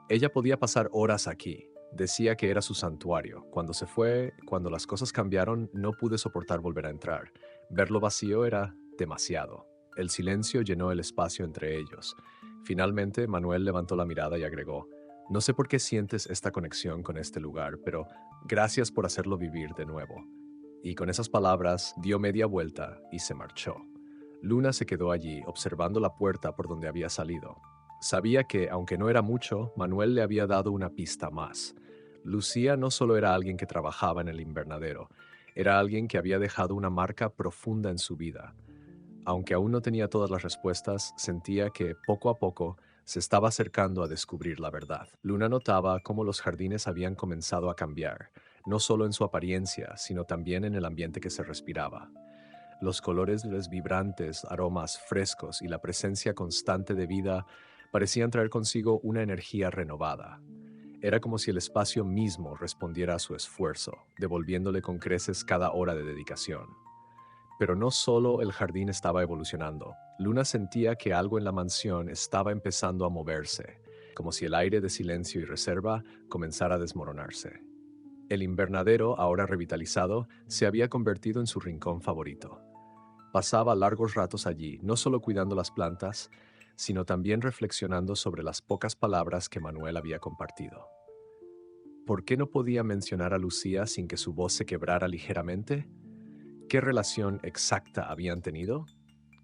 Ella podía pasar horas aquí. Decía que era su santuario. Cuando se fue, cuando las cosas cambiaron, no pude soportar volver a entrar. Verlo vacío era demasiado. El silencio llenó el espacio entre ellos. Finalmente, Manuel levantó la mirada y agregó: No sé por qué sientes esta conexión con este lugar, pero gracias por hacerlo vivir de nuevo. Y con esas palabras dio media vuelta y se marchó. Luna se quedó allí, observando la puerta por donde había salido. Sabía que, aunque no era mucho, Manuel le había dado una pista más. Lucía no solo era alguien que trabajaba en el invernadero, era alguien que había dejado una marca profunda en su vida. Aunque aún no tenía todas las respuestas, sentía que, poco a poco, se estaba acercando a descubrir la verdad. Luna notaba cómo los jardines habían comenzado a cambiar, no solo en su apariencia, sino también en el ambiente que se respiraba. Los colores vibrantes, aromas frescos y la presencia constante de vida parecían traer consigo una energía renovada. Era como si el espacio mismo respondiera a su esfuerzo, devolviéndole con creces cada hora de dedicación. Pero no solo el jardín estaba evolucionando. Luna sentía que algo en la mansión estaba empezando a moverse, como si el aire de silencio y reserva comenzara a desmoronarse. El invernadero, ahora revitalizado, se había convertido en su rincón favorito. Pasaba largos ratos allí, no solo cuidando las plantas, sino también reflexionando sobre las pocas palabras que Manuel había compartido. ¿Por qué no podía mencionar a Lucía sin que su voz se quebrara ligeramente? ¿Qué relación exacta habían tenido?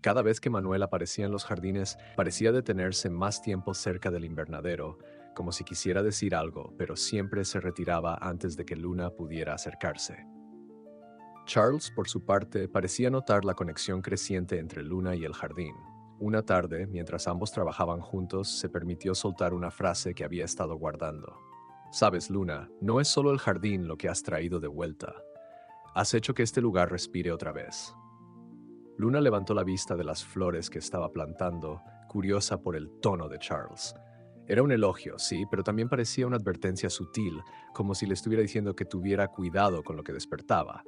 Cada vez que Manuel aparecía en los jardines, parecía detenerse más tiempo cerca del invernadero, como si quisiera decir algo, pero siempre se retiraba antes de que Luna pudiera acercarse. Charles, por su parte, parecía notar la conexión creciente entre Luna y el jardín. Una tarde, mientras ambos trabajaban juntos, se permitió soltar una frase que había estado guardando. Sabes, Luna, no es solo el jardín lo que has traído de vuelta. Has hecho que este lugar respire otra vez. Luna levantó la vista de las flores que estaba plantando, curiosa por el tono de Charles. Era un elogio, sí, pero también parecía una advertencia sutil, como si le estuviera diciendo que tuviera cuidado con lo que despertaba.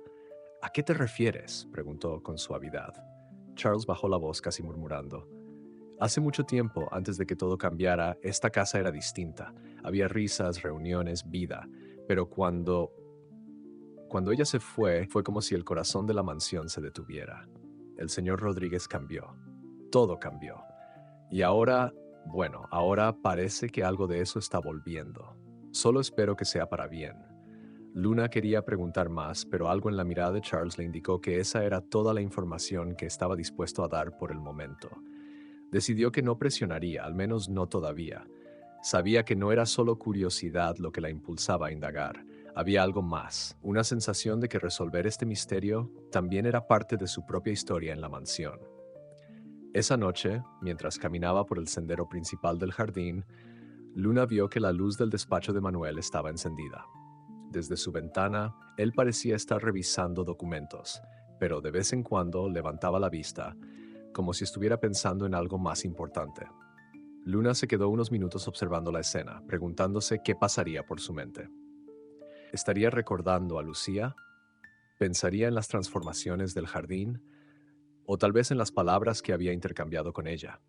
¿A qué te refieres?, preguntó con suavidad. Charles bajó la voz casi murmurando. Hace mucho tiempo, antes de que todo cambiara, esta casa era distinta. Había risas, reuniones, vida. Pero cuando ella se fue como si el corazón de la mansión se detuviera. El señor Rodríguez cambió. Todo cambió. Y ahora, bueno, ahora parece que algo de eso está volviendo. Solo espero que sea para bien. Luna quería preguntar más, pero algo en la mirada de Charles le indicó que esa era toda la información que estaba dispuesto a dar por el momento. Decidió que no presionaría, al menos no todavía. Sabía que no era solo curiosidad lo que la impulsaba a indagar. Había algo más, una sensación de que resolver este misterio también era parte de su propia historia en la mansión. Esa noche, mientras caminaba por el sendero principal del jardín, Luna vio que la luz del despacho de Manuel estaba encendida. Desde su ventana, él parecía estar revisando documentos, pero de vez en cuando levantaba la vista, como si estuviera pensando en algo más importante. Luna se quedó unos minutos observando la escena, preguntándose qué pasaría por su mente. ¿Estaría recordando a Lucía? ¿Pensaría en las transformaciones del jardín? ¿O tal vez en las palabras que había intercambiado con ella?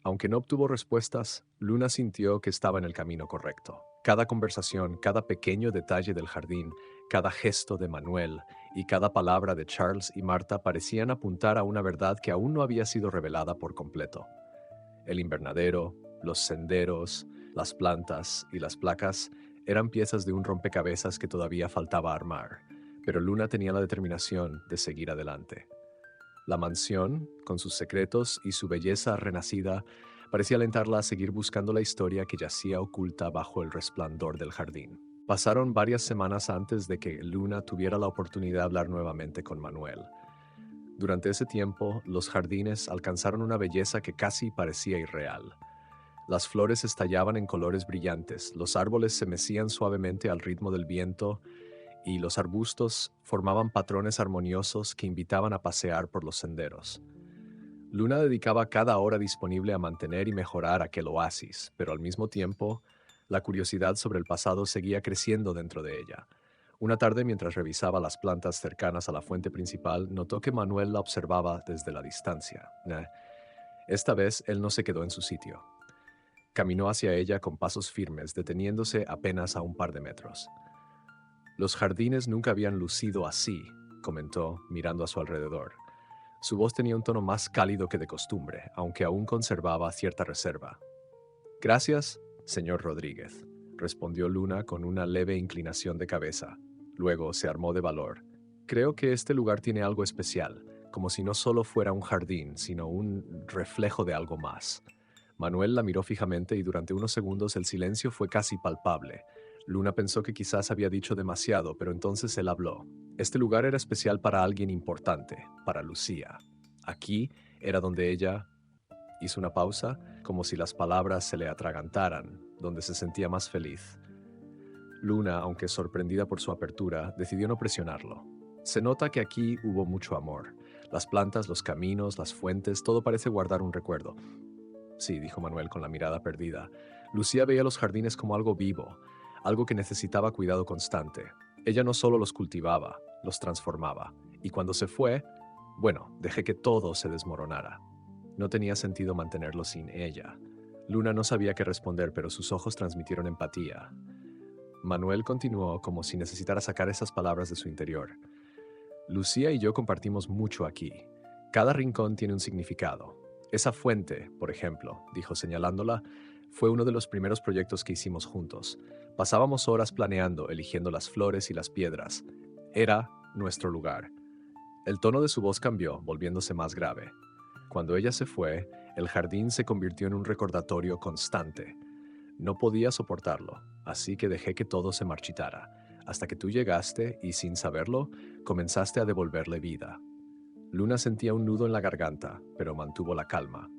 Aunque no obtuvo respuestas, Luna sintió que estaba en el camino correcto. Cada conversación, cada pequeño detalle del jardín, cada gesto de Manuel y cada palabra de Charles y Marta parecían apuntar a una verdad que aún no había sido revelada por completo. El invernadero, los senderos, las plantas y las placas eran piezas de un rompecabezas que todavía faltaba armar, pero Luna tenía la determinación de seguir adelante. La mansión, con sus secretos y su belleza renacida, parecía alentarla a seguir buscando la historia que yacía oculta bajo el resplandor del jardín. Pasaron varias semanas antes de que Luna tuviera la oportunidad de hablar nuevamente con Manuel. Durante ese tiempo, los jardines alcanzaron una belleza que casi parecía irreal. Las flores estallaban en colores brillantes, los árboles se mecían suavemente al ritmo del viento y los arbustos formaban patrones armoniosos que invitaban a pasear por los senderos. Luna dedicaba cada hora disponible a mantener y mejorar aquel oasis, pero al mismo tiempo, la curiosidad sobre el pasado seguía creciendo dentro de ella. Una tarde, mientras revisaba las plantas cercanas a la fuente principal, notó que Manuel la observaba desde la distancia. Esta vez, él no se quedó en su sitio. Caminó hacia ella con pasos firmes, deteniéndose apenas a un par de metros. Los jardines nunca habían lucido así, comentó, mirando a su alrededor. Su voz tenía un tono más cálido que de costumbre, aunque aún conservaba cierta reserva. Gracias, Señor Rodríguez, respondió Luna con una leve inclinación de cabeza. Luego se armó de valor. Creo que este lugar tiene algo especial, como si no solo fuera un jardín, sino un reflejo de algo más. Manuel la miró fijamente y durante unos segundos el silencio fue casi palpable. Luna pensó que quizás había dicho demasiado, pero entonces él habló. Este lugar era especial para alguien importante, para Lucía. Aquí era donde ella hizo una pausa, como si las palabras se le atragantaran, donde se sentía más feliz. Luna, aunque sorprendida por su apertura, decidió no presionarlo. Se nota que aquí hubo mucho amor. Las plantas, los caminos, las fuentes, todo parece guardar un recuerdo. Sí, dijo Manuel con la mirada perdida. Lucía veía los jardines como algo vivo, algo que necesitaba cuidado constante. Ella no solo los cultivaba, los transformaba. Y cuando se fue, bueno, dejé que todo se desmoronara. No tenía sentido mantenerlo sin ella. Luna no sabía qué responder, pero sus ojos transmitieron empatía. Manuel continuó como si necesitara sacar esas palabras de su interior. Lucía y yo compartimos mucho aquí. Cada rincón tiene un significado. Esa fuente, por ejemplo, dijo señalándola, fue uno de los primeros proyectos que hicimos juntos. Pasábamos horas planeando, eligiendo las flores y las piedras. Era nuestro lugar. El tono de su voz cambió, volviéndose más grave. Cuando ella se fue, el jardín se convirtió en un recordatorio constante. No podía soportarlo, así que dejé que todo se marchitara, hasta que tú llegaste y, sin saberlo, comenzaste a devolverle vida. Luna sentía un nudo en la garganta, pero mantuvo la calma.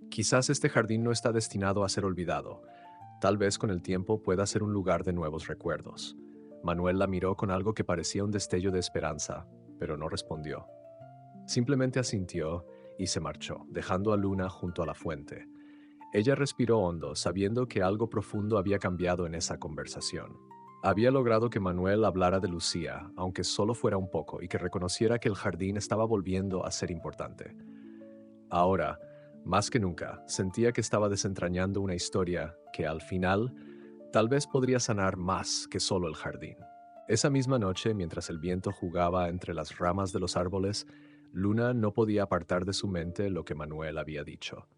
Quizás este jardín no está destinado a ser olvidado. Tal vez con el tiempo pueda ser un lugar de nuevos recuerdos. Manuel la miró con algo que parecía un destello de esperanza, pero no respondió. Simplemente asintió y se marchó, dejando a Luna junto a la fuente. Ella respiró hondo, sabiendo que algo profundo había cambiado en esa conversación. Había logrado que Manuel hablara de Lucía, aunque solo fuera un poco, y que reconociera que el jardín estaba volviendo a ser importante. Ahora, más que nunca, sentía que estaba desentrañando una historia que, al final, tal vez podría sanar más que solo el jardín. Esa misma noche, mientras el viento jugaba entre las ramas de los árboles, Luna no podía apartar de su mente lo que Manuel había dicho.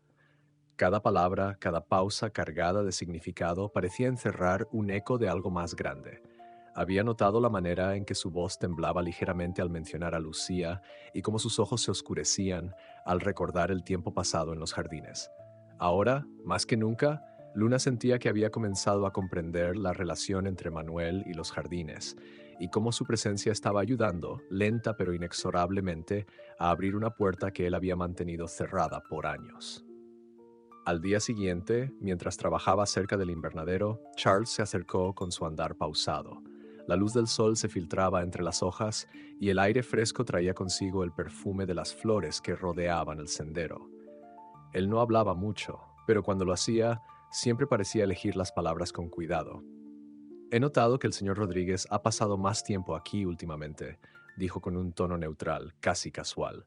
Cada palabra, cada pausa cargada de significado parecía encerrar un eco de algo más grande. Había notado la manera en que su voz temblaba ligeramente al mencionar a Lucía y cómo sus ojos se oscurecían al recordar el tiempo pasado en los jardines. Ahora, más que nunca, Luna sentía que había comenzado a comprender la relación entre Manuel y los jardines y cómo su presencia estaba ayudando, lenta pero inexorablemente, a abrir una puerta que él había mantenido cerrada por años. Al día siguiente, mientras trabajaba cerca del invernadero, Charles se acercó con su andar pausado. La luz del sol se filtraba entre las hojas y el aire fresco traía consigo el perfume de las flores que rodeaban el sendero. Él no hablaba mucho, pero cuando lo hacía, siempre parecía elegir las palabras con cuidado. He notado que el señor Rodríguez ha pasado más tiempo aquí últimamente, dijo con un tono neutral, casi casual.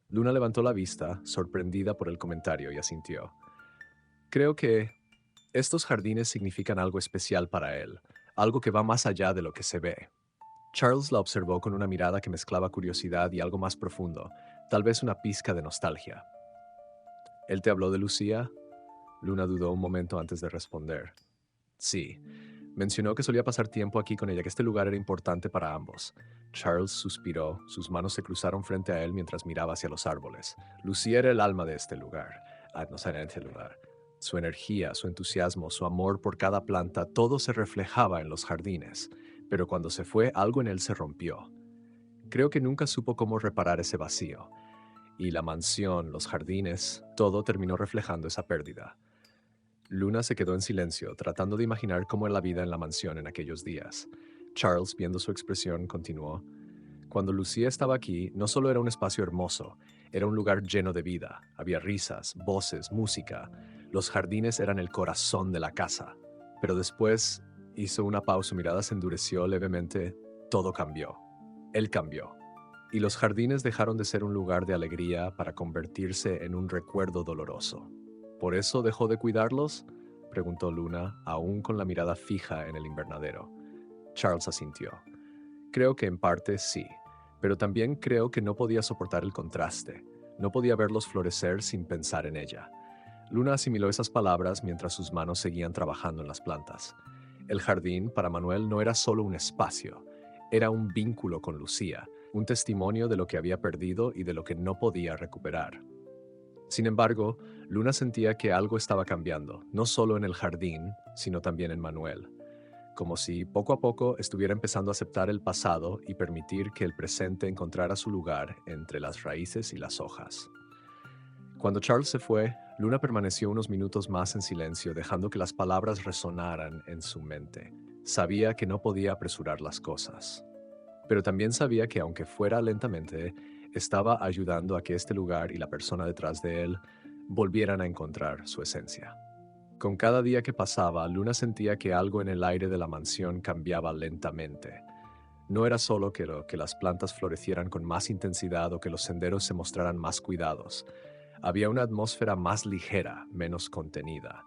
Luna levantó la vista, sorprendida por el comentario, y asintió. Creo que estos jardines significan algo especial para él, algo que va más allá de lo que se ve. Charles la observó con una mirada que mezclaba curiosidad y algo más profundo, tal vez una pizca de nostalgia. ¿Él te habló de Lucía? Luna dudó un momento antes de responder. Sí, mencionó que solía pasar tiempo aquí con ella, que este lugar era importante para ambos. Charles suspiró, sus manos se cruzaron frente a él mientras miraba hacia los árboles. Lucía era el alma de este lugar, no sé, en este lugar. Su energía, su entusiasmo, su amor por cada planta, todo se reflejaba en los jardines, pero cuando se fue, algo en él se rompió. Creo que nunca supo cómo reparar ese vacío, y la mansión, los jardines, todo terminó reflejando esa pérdida. Luna se quedó en silencio, tratando de imaginar cómo era la vida en la mansión en aquellos días. Charles, viendo su expresión, continuó. Cuando Lucía estaba aquí, no solo era un espacio hermoso, era un lugar lleno de vida. Había risas, voces, música. Los jardines eran el corazón de la casa. Pero después hizo una pausa, su mirada se endureció levemente. Todo cambió. Él cambió. Y los jardines dejaron de ser un lugar de alegría para convertirse en un recuerdo doloroso. ¿Por eso dejó de cuidarlos?, preguntó Luna, aún con la mirada fija en el invernadero. Charles asintió. Creo que en parte sí, pero también creo que no podía soportar el contraste. No podía verlos florecer sin pensar en ella. Luna asimiló esas palabras mientras sus manos seguían trabajando en las plantas. El jardín, para Manuel, no era solo un espacio, era un vínculo con Lucía, un testimonio de lo que había perdido y de lo que no podía recuperar. Sin embargo, Luna sentía que algo estaba cambiando, no solo en el jardín, sino también en Manuel, como si poco a poco estuviera empezando a aceptar el pasado y permitir que el presente encontrara su lugar entre las raíces y las hojas. Cuando Charles se fue, Luna permaneció unos minutos más en silencio, dejando que las palabras resonaran en su mente. Sabía que no podía apresurar las cosas, pero también sabía que aunque fuera lentamente, estaba ayudando a que este lugar y la persona detrás de él volvieran a encontrar su esencia. Con cada día que pasaba, Luna sentía que algo en el aire de la mansión cambiaba lentamente. No era solo que las plantas florecieran con más intensidad o que los senderos se mostraran más cuidados. Había una atmósfera más ligera, menos contenida.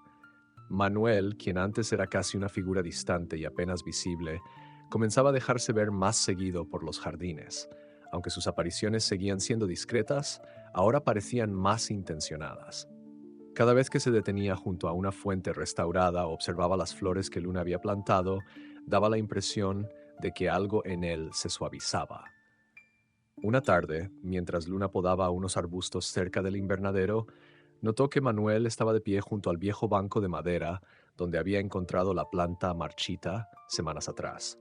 Manuel, quien antes era casi una figura distante y apenas visible, comenzaba a dejarse ver más seguido por los jardines. Aunque sus apariciones seguían siendo discretas, ahora parecían más intencionadas. Cada vez que se detenía junto a una fuente restaurada o observaba las flores que Luna había plantado, daba la impresión de que algo en él se suavizaba. Una tarde, mientras Luna podaba unos arbustos cerca del invernadero, notó que Manuel estaba de pie junto al viejo banco de madera donde había encontrado la planta marchita semanas atrás.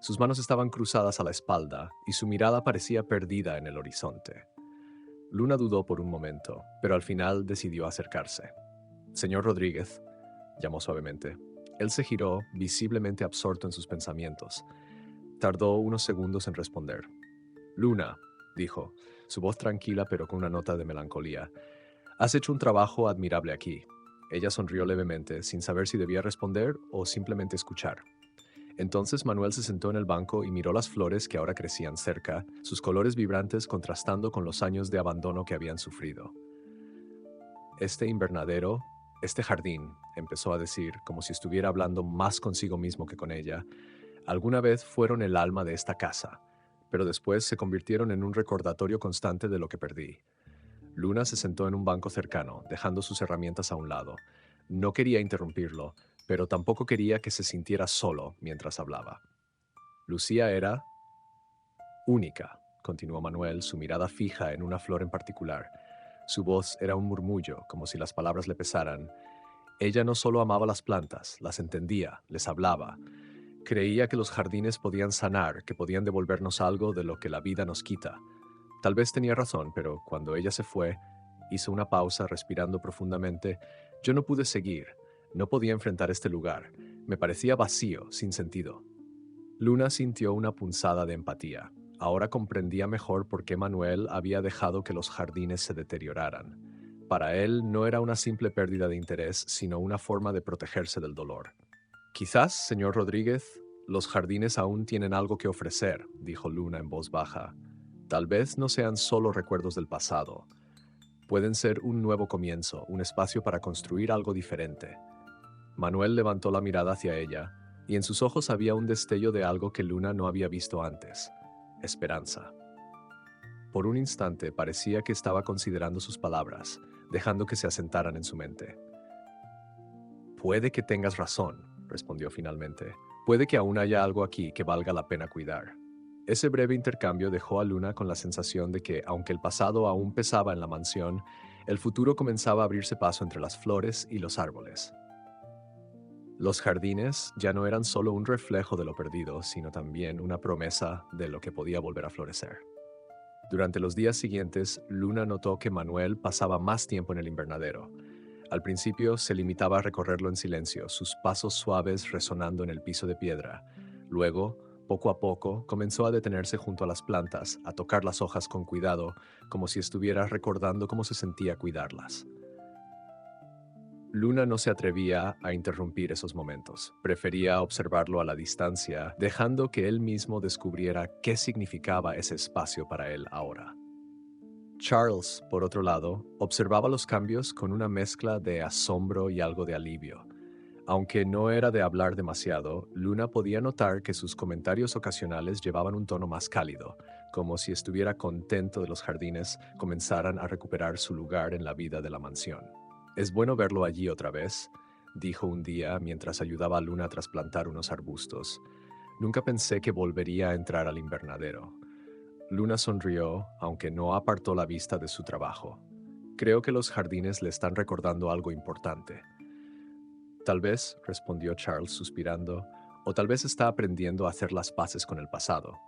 Sus manos estaban cruzadas a la espalda y su mirada parecía perdida en el horizonte. Luna dudó por un momento, pero al final decidió acercarse. Señor Rodríguez, llamó suavemente. Él se giró, visiblemente absorto en sus pensamientos. Tardó unos segundos en responder. Luna, dijo, su voz tranquila pero con una nota de melancolía. Has hecho un trabajo admirable aquí. Ella sonrió levemente, sin saber si debía responder o simplemente escuchar. Entonces Manuel se sentó en el banco y miró las flores que ahora crecían cerca, sus colores vibrantes contrastando con los años de abandono que habían sufrido. Este invernadero, este jardín, empezó a decir, como si estuviera hablando más consigo mismo que con ella, alguna vez fueron el alma de esta casa, pero después se convirtieron en un recordatorio constante de lo que perdí. Luna se sentó en un banco cercano, dejando sus herramientas a un lado. No quería interrumpirlo, pero tampoco quería que se sintiera solo mientras hablaba. Lucía era única, continuó Manuel, su mirada fija en una flor en particular. Su voz era un murmullo, como si las palabras le pesaran. Ella no solo amaba las plantas, las entendía, les hablaba. Creía que los jardines podían sanar, que podían devolvernos algo de lo que la vida nos quita. Tal vez tenía razón, pero cuando ella se fue, hizo una pausa respirando profundamente. Yo no pude seguir, no podía enfrentar este lugar. Me parecía vacío, sin sentido. Luna sintió una punzada de empatía. Ahora comprendía mejor por qué Manuel había dejado que los jardines se deterioraran. Para él no era una simple pérdida de interés, sino una forma de protegerse del dolor. Quizás, señor Rodríguez, los jardines aún tienen algo que ofrecer, dijo Luna en voz baja. Tal vez no sean solo recuerdos del pasado. Pueden ser un nuevo comienzo, un espacio para construir algo diferente. Manuel levantó la mirada hacia ella, y en sus ojos había un destello de algo que Luna no había visto antes: esperanza. Por un instante parecía que estaba considerando sus palabras, dejando que se asentaran en su mente. Puede que tengas razón, respondió finalmente. Puede que aún haya algo aquí que valga la pena cuidar. Ese breve intercambio dejó a Luna con la sensación de que, aunque el pasado aún pesaba en la mansión, el futuro comenzaba a abrirse paso entre las flores y los árboles. Los jardines ya no eran solo un reflejo de lo perdido, sino también una promesa de lo que podía volver a florecer. Durante los días siguientes, Luna notó que Manuel pasaba más tiempo en el invernadero. Al principio se limitaba a recorrerlo en silencio, sus pasos suaves resonando en el piso de piedra. Luego, poco a poco, comenzó a detenerse junto a las plantas, a tocar las hojas con cuidado, como si estuviera recordando cómo se sentía cuidarlas. Luna no se atrevía a interrumpir esos momentos. Prefería observarlo a la distancia, dejando que él mismo descubriera qué significaba ese espacio para él ahora. Charles, por otro lado, observaba los cambios con una mezcla de asombro y algo de alivio. Aunque no era de hablar demasiado, Luna podía notar que sus comentarios ocasionales llevaban un tono más cálido, como si estuviera contento de los jardines comenzaran a recuperar su lugar en la vida de la mansión. Es bueno verlo allí otra vez, dijo un día mientras ayudaba a Luna a trasplantar unos arbustos. Nunca pensé que volvería a entrar al invernadero. Luna sonrió, aunque no apartó la vista de su trabajo. Creo que los jardines le están recordando algo importante. Tal vez, respondió Charles suspirando, o tal vez está aprendiendo a hacer las paces con el pasado.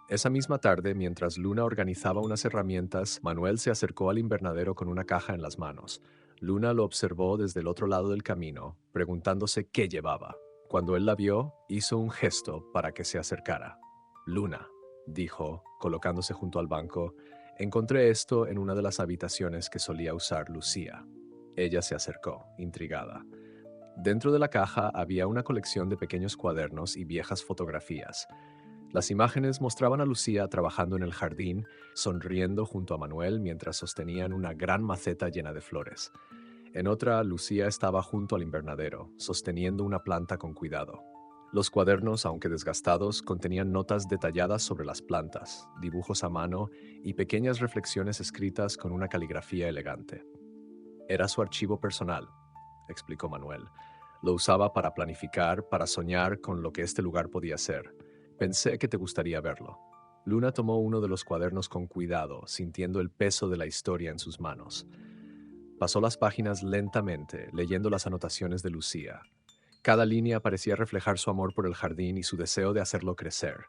Esa misma tarde, mientras Luna organizaba unas herramientas, Manuel se acercó al invernadero con una caja en las manos. Luna lo observó desde el otro lado del camino, preguntándose qué llevaba. Cuando él la vio, hizo un gesto para que se acercara. Luna, dijo, colocándose junto al banco, encontré esto en una de las habitaciones que solía usar Lucía. Ella se acercó, intrigada. Dentro de la caja había una colección de pequeños cuadernos y viejas fotografías. Las imágenes mostraban a Lucía trabajando en el jardín, sonriendo junto a Manuel mientras sostenían una gran maceta llena de flores. En otra, Lucía estaba junto al invernadero, sosteniendo una planta con cuidado. Los cuadernos, aunque desgastados, contenían notas detalladas sobre las plantas, dibujos a mano y pequeñas reflexiones escritas con una caligrafía elegante. Era su archivo personal, explicó Manuel. Lo usaba para planificar, para soñar con lo que este lugar podía ser. Pensé que te gustaría verlo. Luna tomó uno de los cuadernos con cuidado, sintiendo el peso de la historia en sus manos. Pasó las páginas lentamente, leyendo las anotaciones de Lucía. Cada línea parecía reflejar su amor por el jardín y su deseo de hacerlo crecer.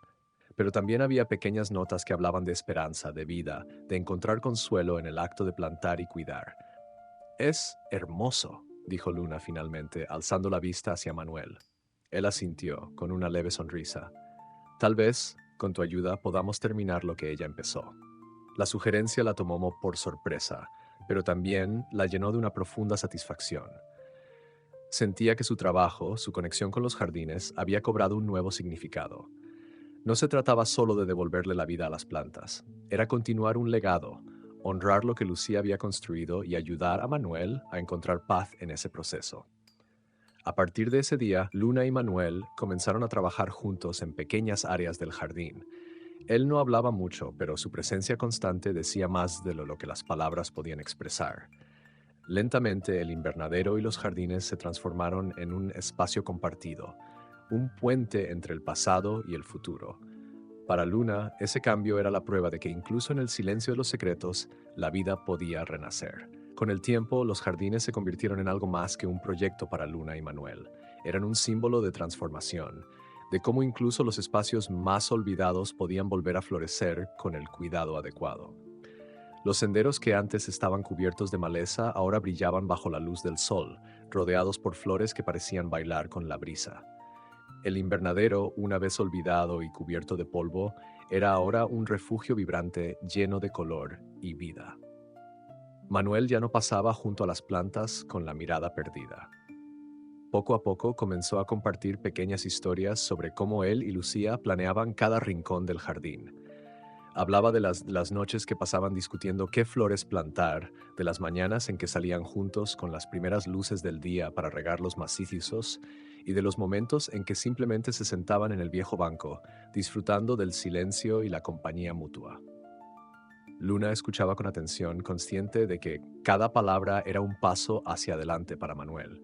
Pero también había pequeñas notas que hablaban de esperanza, de vida, de encontrar consuelo en el acto de plantar y cuidar. Es hermoso, dijo Luna finalmente, alzando la vista hacia Manuel. Él asintió, con una leve sonrisa. Tal vez, con tu ayuda, podamos terminar lo que ella empezó. La sugerencia la tomó por sorpresa, pero también la llenó de una profunda satisfacción. Sentía que su trabajo, su conexión con los jardines, había cobrado un nuevo significado. No se trataba solo de devolverle la vida a las plantas, era continuar un legado, honrar lo que Lucía había construido y ayudar a Manuel a encontrar paz en ese proceso. A partir de ese día, Luna y Manuel comenzaron a trabajar juntos en pequeñas áreas del jardín. Él no hablaba mucho, pero su presencia constante decía más de lo que las palabras podían expresar. Lentamente, el invernadero y los jardines se transformaron en un espacio compartido, un puente entre el pasado y el futuro. Para Luna, ese cambio era la prueba de que incluso en el silencio de los secretos, la vida podía renacer. Con el tiempo, los jardines se convirtieron en algo más que un proyecto para Luna y Manuel. Eran un símbolo de transformación, de cómo incluso los espacios más olvidados podían volver a florecer con el cuidado adecuado. Los senderos que antes estaban cubiertos de maleza ahora brillaban bajo la luz del sol, rodeados por flores que parecían bailar con la brisa. El invernadero, una vez olvidado y cubierto de polvo, era ahora un refugio vibrante lleno de color y vida. Manuel ya no pasaba junto a las plantas con la mirada perdida. Poco a poco comenzó a compartir pequeñas historias sobre cómo él y Lucía planeaban cada rincón del jardín. Hablaba de las noches que pasaban discutiendo qué flores plantar, de las mañanas en que salían juntos con las primeras luces del día para regar los macizos y de los momentos en que simplemente se sentaban en el viejo banco, disfrutando del silencio y la compañía mutua. Luna escuchaba con atención, consciente de que cada palabra era un paso hacia adelante para Manuel.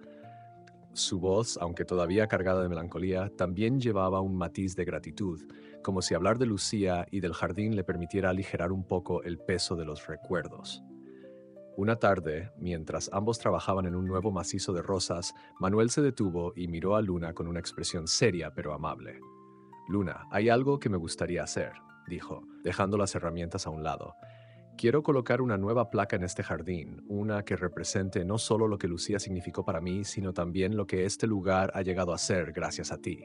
Su voz, aunque todavía cargada de melancolía, también llevaba un matiz de gratitud, como si hablar de Lucía y del jardín le permitiera aligerar un poco el peso de los recuerdos. Una tarde, mientras ambos trabajaban en un nuevo macizo de rosas, Manuel se detuvo y miró a Luna con una expresión seria pero amable. «Luna, hay algo que me gustaría hacer», dijo, dejando las herramientas a un lado. «Quiero colocar una nueva placa en este jardín, una que represente no solo lo que Lucía significó para mí, sino también lo que este lugar ha llegado a ser gracias a ti».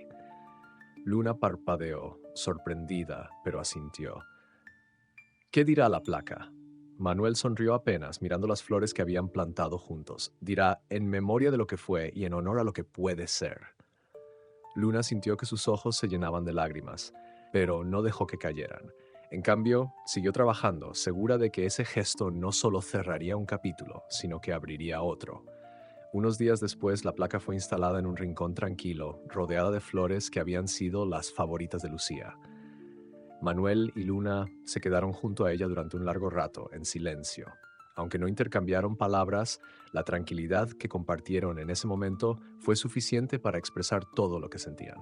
Luna parpadeó, sorprendida, pero asintió. «¿Qué dirá la placa?» Manuel sonrió apenas, mirando las flores que habían plantado juntos. Dirá, en memoria de lo que fue y en honor a lo que puede ser. Luna sintió que sus ojos se llenaban de lágrimas, pero no dejó que cayeran. En cambio, siguió trabajando, segura de que ese gesto no solo cerraría un capítulo, sino que abriría otro. Unos días después, la placa fue instalada en un rincón tranquilo, rodeada de flores que habían sido las favoritas de Lucía. Manuel y Luna se quedaron junto a ella durante un largo rato, en silencio. Aunque no intercambiaron palabras, la tranquilidad que compartieron en ese momento fue suficiente para expresar todo lo que sentían.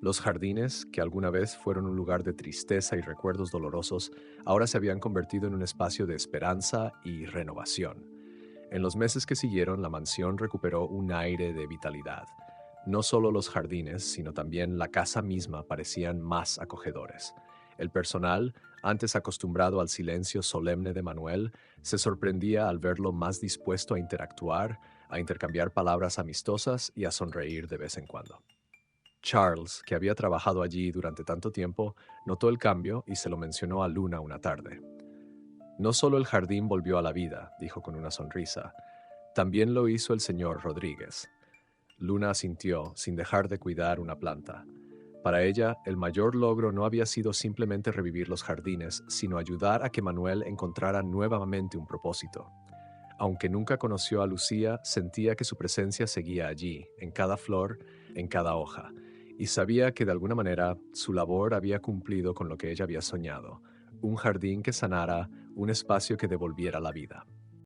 Los jardines, que alguna vez fueron un lugar de tristeza y recuerdos dolorosos, ahora se habían convertido en un espacio de esperanza y renovación. En los meses que siguieron, la mansión recuperó un aire de vitalidad. No solo los jardines, sino también la casa misma parecían más acogedores. El personal, antes acostumbrado al silencio solemne de Manuel, se sorprendía al verlo más dispuesto a interactuar, a intercambiar palabras amistosas y a sonreír de vez en cuando. Charles, que había trabajado allí durante tanto tiempo, notó el cambio y se lo mencionó a Luna una tarde. No solo el jardín volvió a la vida, dijo con una sonrisa, también lo hizo el señor Rodríguez. Luna asintió, sin dejar de cuidar una planta. Para ella, el mayor logro no había sido simplemente revivir los jardines, sino ayudar a que Manuel encontrara nuevamente un propósito. Aunque nunca conoció a Lucía, sentía que su presencia seguía allí, en cada flor, en cada hoja, y sabía que de alguna manera su labor había cumplido con lo que ella había soñado, un jardín que sanara, un espacio que devolviera la vida.